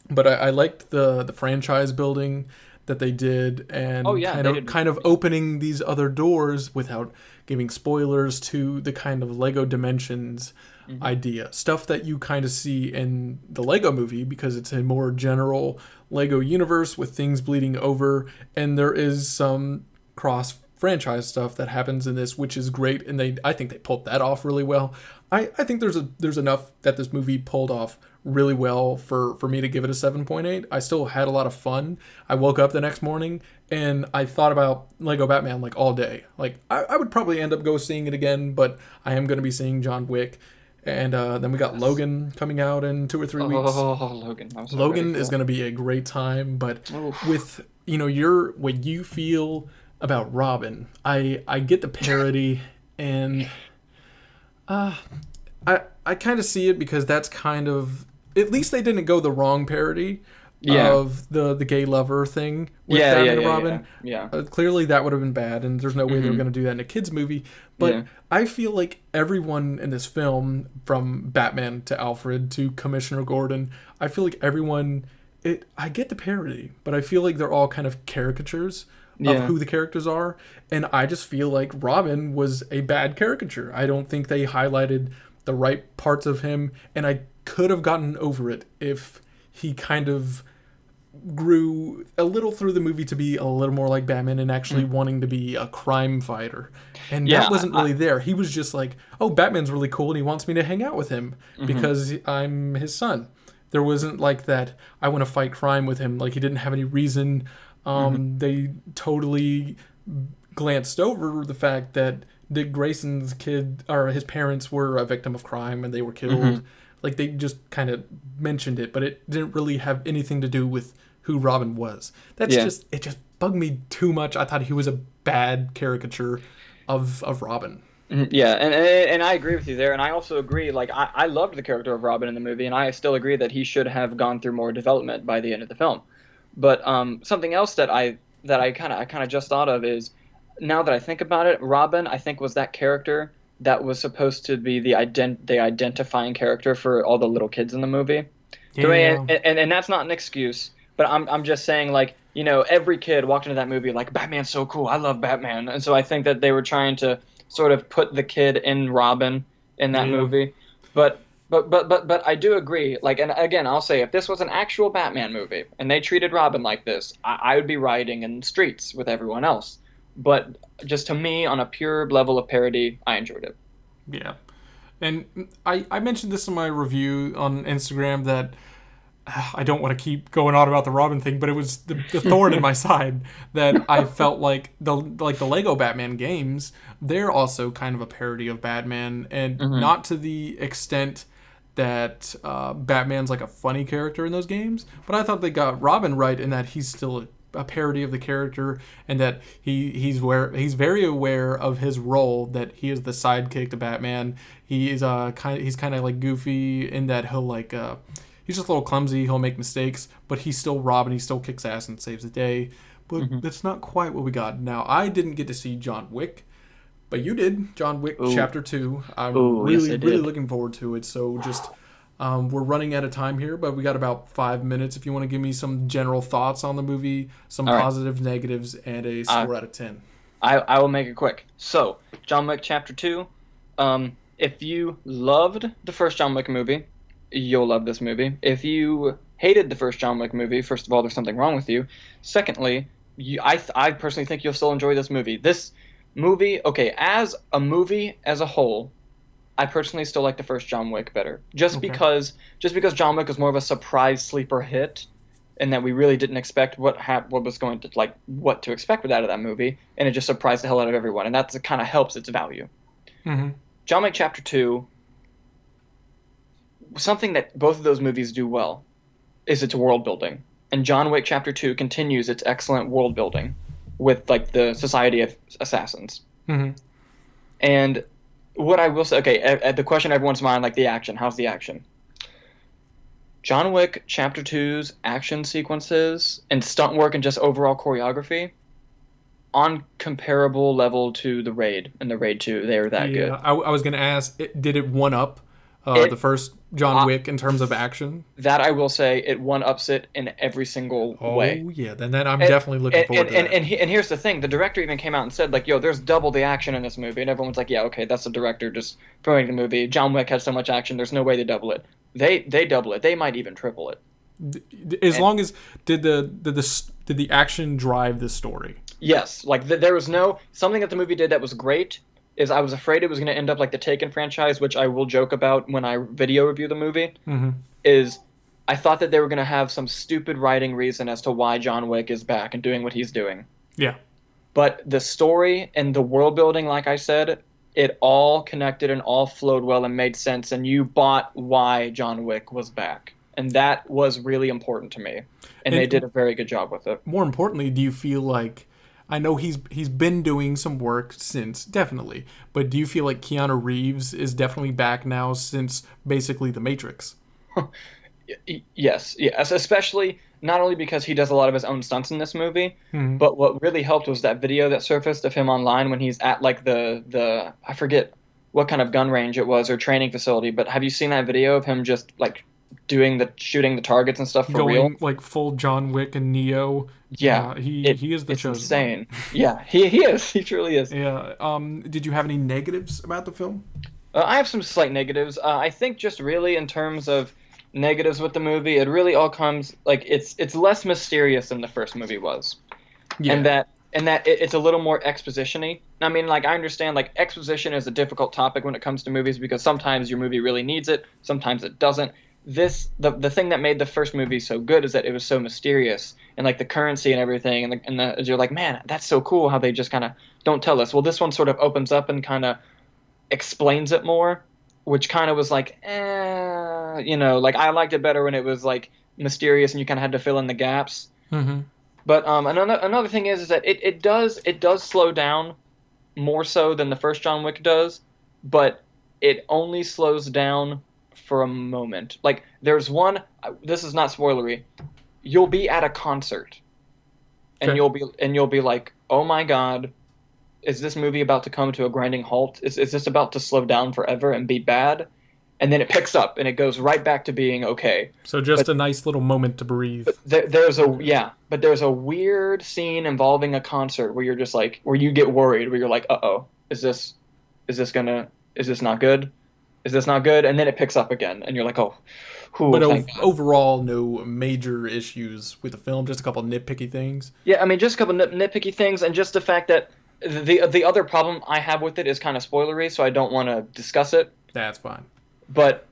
But I liked the franchise building that they did Oh and yeah, kind they of did. kind of opening these other doors without giving spoilers to the kind of Lego Dimensions Hmm. idea stuff that you kind of see in the Lego Movie because it's a more general Lego universe with things bleeding over, and there is some cross franchise stuff that happens in this, which is great, and I think they pulled that off really well. I think there's enough that this movie pulled off really well for me to give it a 7.8. I still had a lot of fun. I woke up the next morning and I thought about Lego Batman like all day. Like I would probably end up go seeing it again, but I am going to be seeing John Wick, and then we got Yes. Logan coming out in 2 or 3 weeks. Oh, Logan, I'm so ready Logan for is that. going to be a great time, but Oof. with your what you feel about Robin, I get the parody, and uh, I kind of see it because that's kind of at least they didn't go the wrong parody Yeah. of the gay lover thing with Yeah, yeah, Batman and yeah, yeah, Robin. yeah. Clearly, that would have been bad, and there's no way they were Hmm. going to do that in a kids movie. But Yeah. I feel like everyone in this film, from Batman to Alfred to Commissioner Gordon, I feel like everyone. I get the parody, but I feel like they're all kind of caricatures of Yeah. who the characters are, and I just feel like Robin was a bad caricature. I don't think they highlighted the right parts of him, and I could have gotten over it if he kind of grew a little through the movie to be a little more like Batman and actually Mm. wanting to be a crime fighter. And Yeah. that wasn't really there. He was just like, "Oh, Batman's really cool and he wants me to hang out with him Hmm. because I'm his son." There wasn't like that I want to fight crime with him. Like he didn't have any reason. Hmm. They totally glanced over the fact that Dick Grayson's kid or his parents were a victim of crime and they were killed. Hmm. Like they just kind of mentioned it, but it didn't really have anything to do with who Robin was. Yeah. It just bugged me too much. I thought he was a bad caricature of Robin. Mhm. Yeah, and I agree with you there, and I also agree. Like I loved the character of Robin in the movie, and I still agree that he should have gone through more development by the end of the film. But something else that I kind of just thought of is now that I think about it, Robin I think was that character that was supposed to be the identifying character for all the little kids in the movie. The way Yeah. and that's not an excuse, but I'm just saying like every kid walked into that movie like Batman's so cool, I love Batman, and so I think that they were trying to sort of put the kid in Robin in that Yeah. movie, but I do agree, like, and again I'll say if this was an actual Batman movie and they treated Robin like this, I would be rioting in the streets with everyone else. But just to me, on a pure level of parody, I enjoyed it. Yeah. And I mentioned this in my review on Instagram that I don't want to keep going on about the Robin thing, but it was the thorn in my side that I felt like the Lego Batman games, they're also kind of a parody of Batman, and Hmm. not to the extent that Batman's like a funny character in those games, but I thought they got Robin right in that he's still a parody of the character, and that he's very aware of his role, that he is the sidekick to Batman. He's kind of like goofy in that he'll like he's just a little clumsy. He'll make mistakes, but he's still Robin. He still kicks ass and saves the day. But Hmm. that's not quite what we got. Now, I didn't get to see John Wick, but you did. John Wick Ooh, Chapter 2. I'm ooh, yes, really, I really did. looking forward to it. So just, we're running out of time here, but we got about 5 minutes. If you want to give me some general thoughts on the movie, some All right. positives, negatives, and a Uh, score out of 10. I will make it quick. So, John Wick Chapter 2. If you loved the first John Wick movie, you'll love this movie. If you hated the first John Wick movie, first of all, there's something wrong with you. Secondly, I personally think you'll still enjoy this movie. This movie, okay, as a movie as a whole, I personally still like the first John Wick better. Okay. Just because John Wick was more of a surprise sleeper hit, and that we really didn't expect what was going to like what to expect out of that movie, and it just surprised the hell out of everyone, and that kind of helps its value. Mm-hmm. John Wick Chapter 2, something that both of those movies do well is its world building. And John Wick Chapter 2 continues its excellent world building with like the Society of Assassins. Hmm. And what I will say, okay, at the question everyone's mind, like the action, how's the action? John Wick Chapter Two's action sequences and stunt work and just overall choreography on comparable level to the Raid and the Raid 2. They were that Yeah, good. I was gonna ask, did it one up the It first John Wick in terms of action? That I will say it one ups it in every single way. Oh yeah, then I'm And definitely looking forward to that. and here's the thing: the director even came out and said like, "Yo, there's double the action in this movie," and everyone's like, "Yeah, okay, that's the director just promoting the movie. John Wick has so much action. There's no way they double it. They double it. They might even triple it." As And long as did the action drive the story? yes, like there was no something that the movie did that was great. Is I was afraid it was going to end up like the Taken franchise, which I will joke about when I video review the movie. Hmm. Is I thought that they were going to have some stupid writing reason as to why John Wick is back and doing what he's doing. Yeah. But the story and the world building, like I said, it all connected and all flowed well and made sense, and you bought why John Wick was back. And that was really important to me. And they did a very good job with it. More importantly, do you feel like, I know he's been doing some work since, definitely, but do you feel like Keanu Reeves is definitely back now since basically The Matrix? Yes, yes, especially not only because he does a lot of his own stunts in this movie, Hmm. but what really helped was that video that surfaced of him online when he's at like the I forget what kind of gun range it was or training facility, but have you seen that video of him just like shooting the targets and stuff for Going real? like full John Wick and Neo. Yeah, He is the it's chosen insane. Yeah, he is. He truly is. one. Yeah. Did you have any negatives about the film? I have some slight negatives. I think just really in terms of negatives with the movie, it really all comes like it's less mysterious than the first movie was, Yeah. and that it's a little more exposition-y. I mean, like I understand like exposition is a difficult topic when it comes to movies because sometimes your movie really needs it, sometimes it doesn't. The thing that made the first movie so good is that it was so mysterious and like the currency and everything you're like, man, that's so cool how they just kind of don't tell us. Well, this one sort of opens up and kind of explains it more, which kind of was like, like I liked it better when it was like mysterious and you kind of had to fill in the gaps. Hmm. But another thing is that it does slow down more so than the first John Wick does, but it only slows down for a moment. Like there's one. This is not spoilery. You'll be at a concert, and Okay. you'll be like, oh my god, is this movie about to come to a grinding halt? Is this about to slow down forever and be bad? And then it picks up and it goes right back to being okay. So just But a nice little moment to breathe. but there's a weird scene involving a concert where you're just like where you get worried where you're like, uh-oh, is this not good? Is this not good? And then it picks up again and you're like, oh, whew, But thank God. overall, no major issues with the film. Just a couple nitpicky things. Yeah, I mean, just a couple nitpicky things, and just the fact that the other problem I have with it is kind of spoilery, so I don't want to discuss it. That's fine. But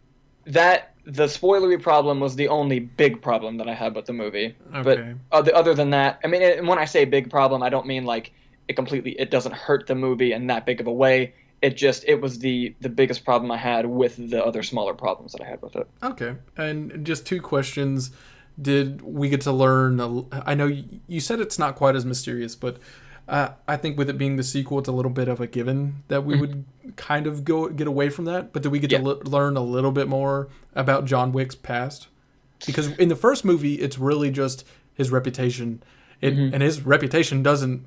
the spoilery problem was the only big problem that I had with the movie. Okay. But other than that, I mean, and when I say big problem, I don't mean like it doesn't hurt the movie in that big of a way. It was the biggest problem I had with the other smaller problems that I had with it. Okay. And just two questions. Did we get to learn? I know you said it's not quite as mysterious, but I think with it being the sequel, it's a little bit of a given that we would kind of get away from that. But did we get to learn a little bit more about John Wick's past? Because in the first movie, it's really just his reputation, and his reputation doesn't,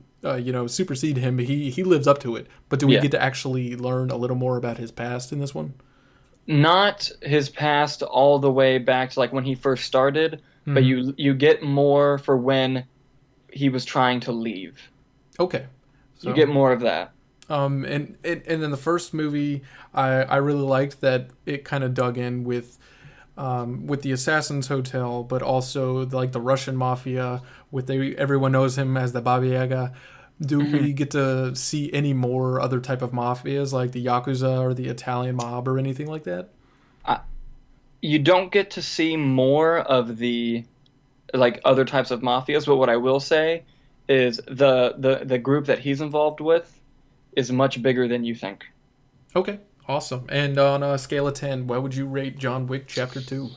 supersede him. He lives up to it. But do we get to actually learn a little more about his past in this one? Not his past all the way back to like when he first started, but you get more for when he was trying to leave. Okay. So, You get more of that. and in the first movie, I really liked that it kind of dug in with the Assassin's Hotel, but also the Russian mafia. Everyone knows him as the Baba Yaga. Do we get to see any more other type of mafias like the Yakuza or the Italian mob or anything like that? You don't get to see more of the like other types of mafias, but what I will say is the group that he's involved with is much bigger than you think. Okay. Awesome. And on a scale of 10, what would you rate John Wick Chapter 2?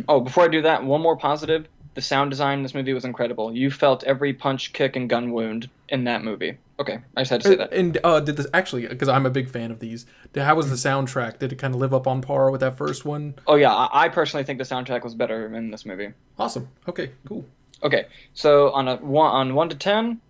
Oh, before I do that, one more positive. The sound design in this movie was incredible. You felt every punch, kick, and gun wound in that movie. Okay, I just had to say that. And did this actually, because I'm a big fan of these, how was the soundtrack? Did it kind of live up on par with that first one? Oh yeah, I personally think the soundtrack was better in this movie. Awesome. Okay, cool. Okay, so on 1 to 10,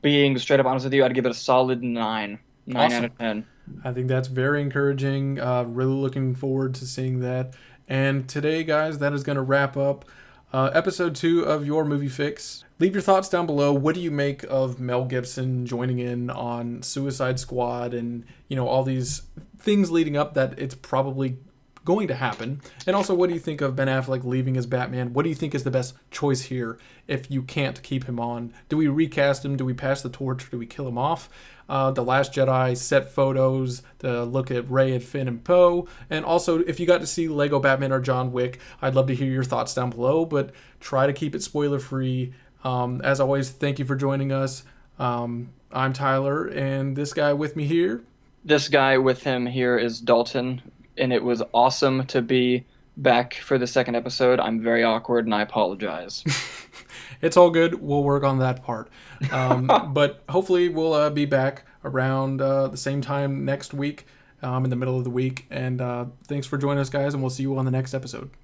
being straight up honest with you, I'd give it a solid 9. 9 out Awesome. of 10. I think that's very encouraging. Really looking forward to seeing that. And today, guys, that is going to wrap up episode 2 of Your Movie Fix. Leave your thoughts down below. What do you make of Mel Gibson joining in on Suicide Squad and, all these things leading up that it's probably going to happen? And also, what do you think of Ben Affleck leaving as Batman? What do you think is the best choice here if you can't keep him on? Do we recast him? Do we pass the torch? Or do we kill him off? The Last Jedi set photos, the look at Rey and Finn and Poe, and also if you got to see Lego Batman or John Wick, I'd love to hear your thoughts down below, but try to keep it spoiler free. As always, thank you for joining us. I'm Tyler, and this guy with me here. This guy with him here is Dalton, and it was awesome to be back for the second episode. I'm very awkward, and I apologize. It's all good. We'll work on that part. But hopefully we'll be back around the same time next week, in the middle of the week. And thanks for joining us, guys, and we'll see you on the next episode.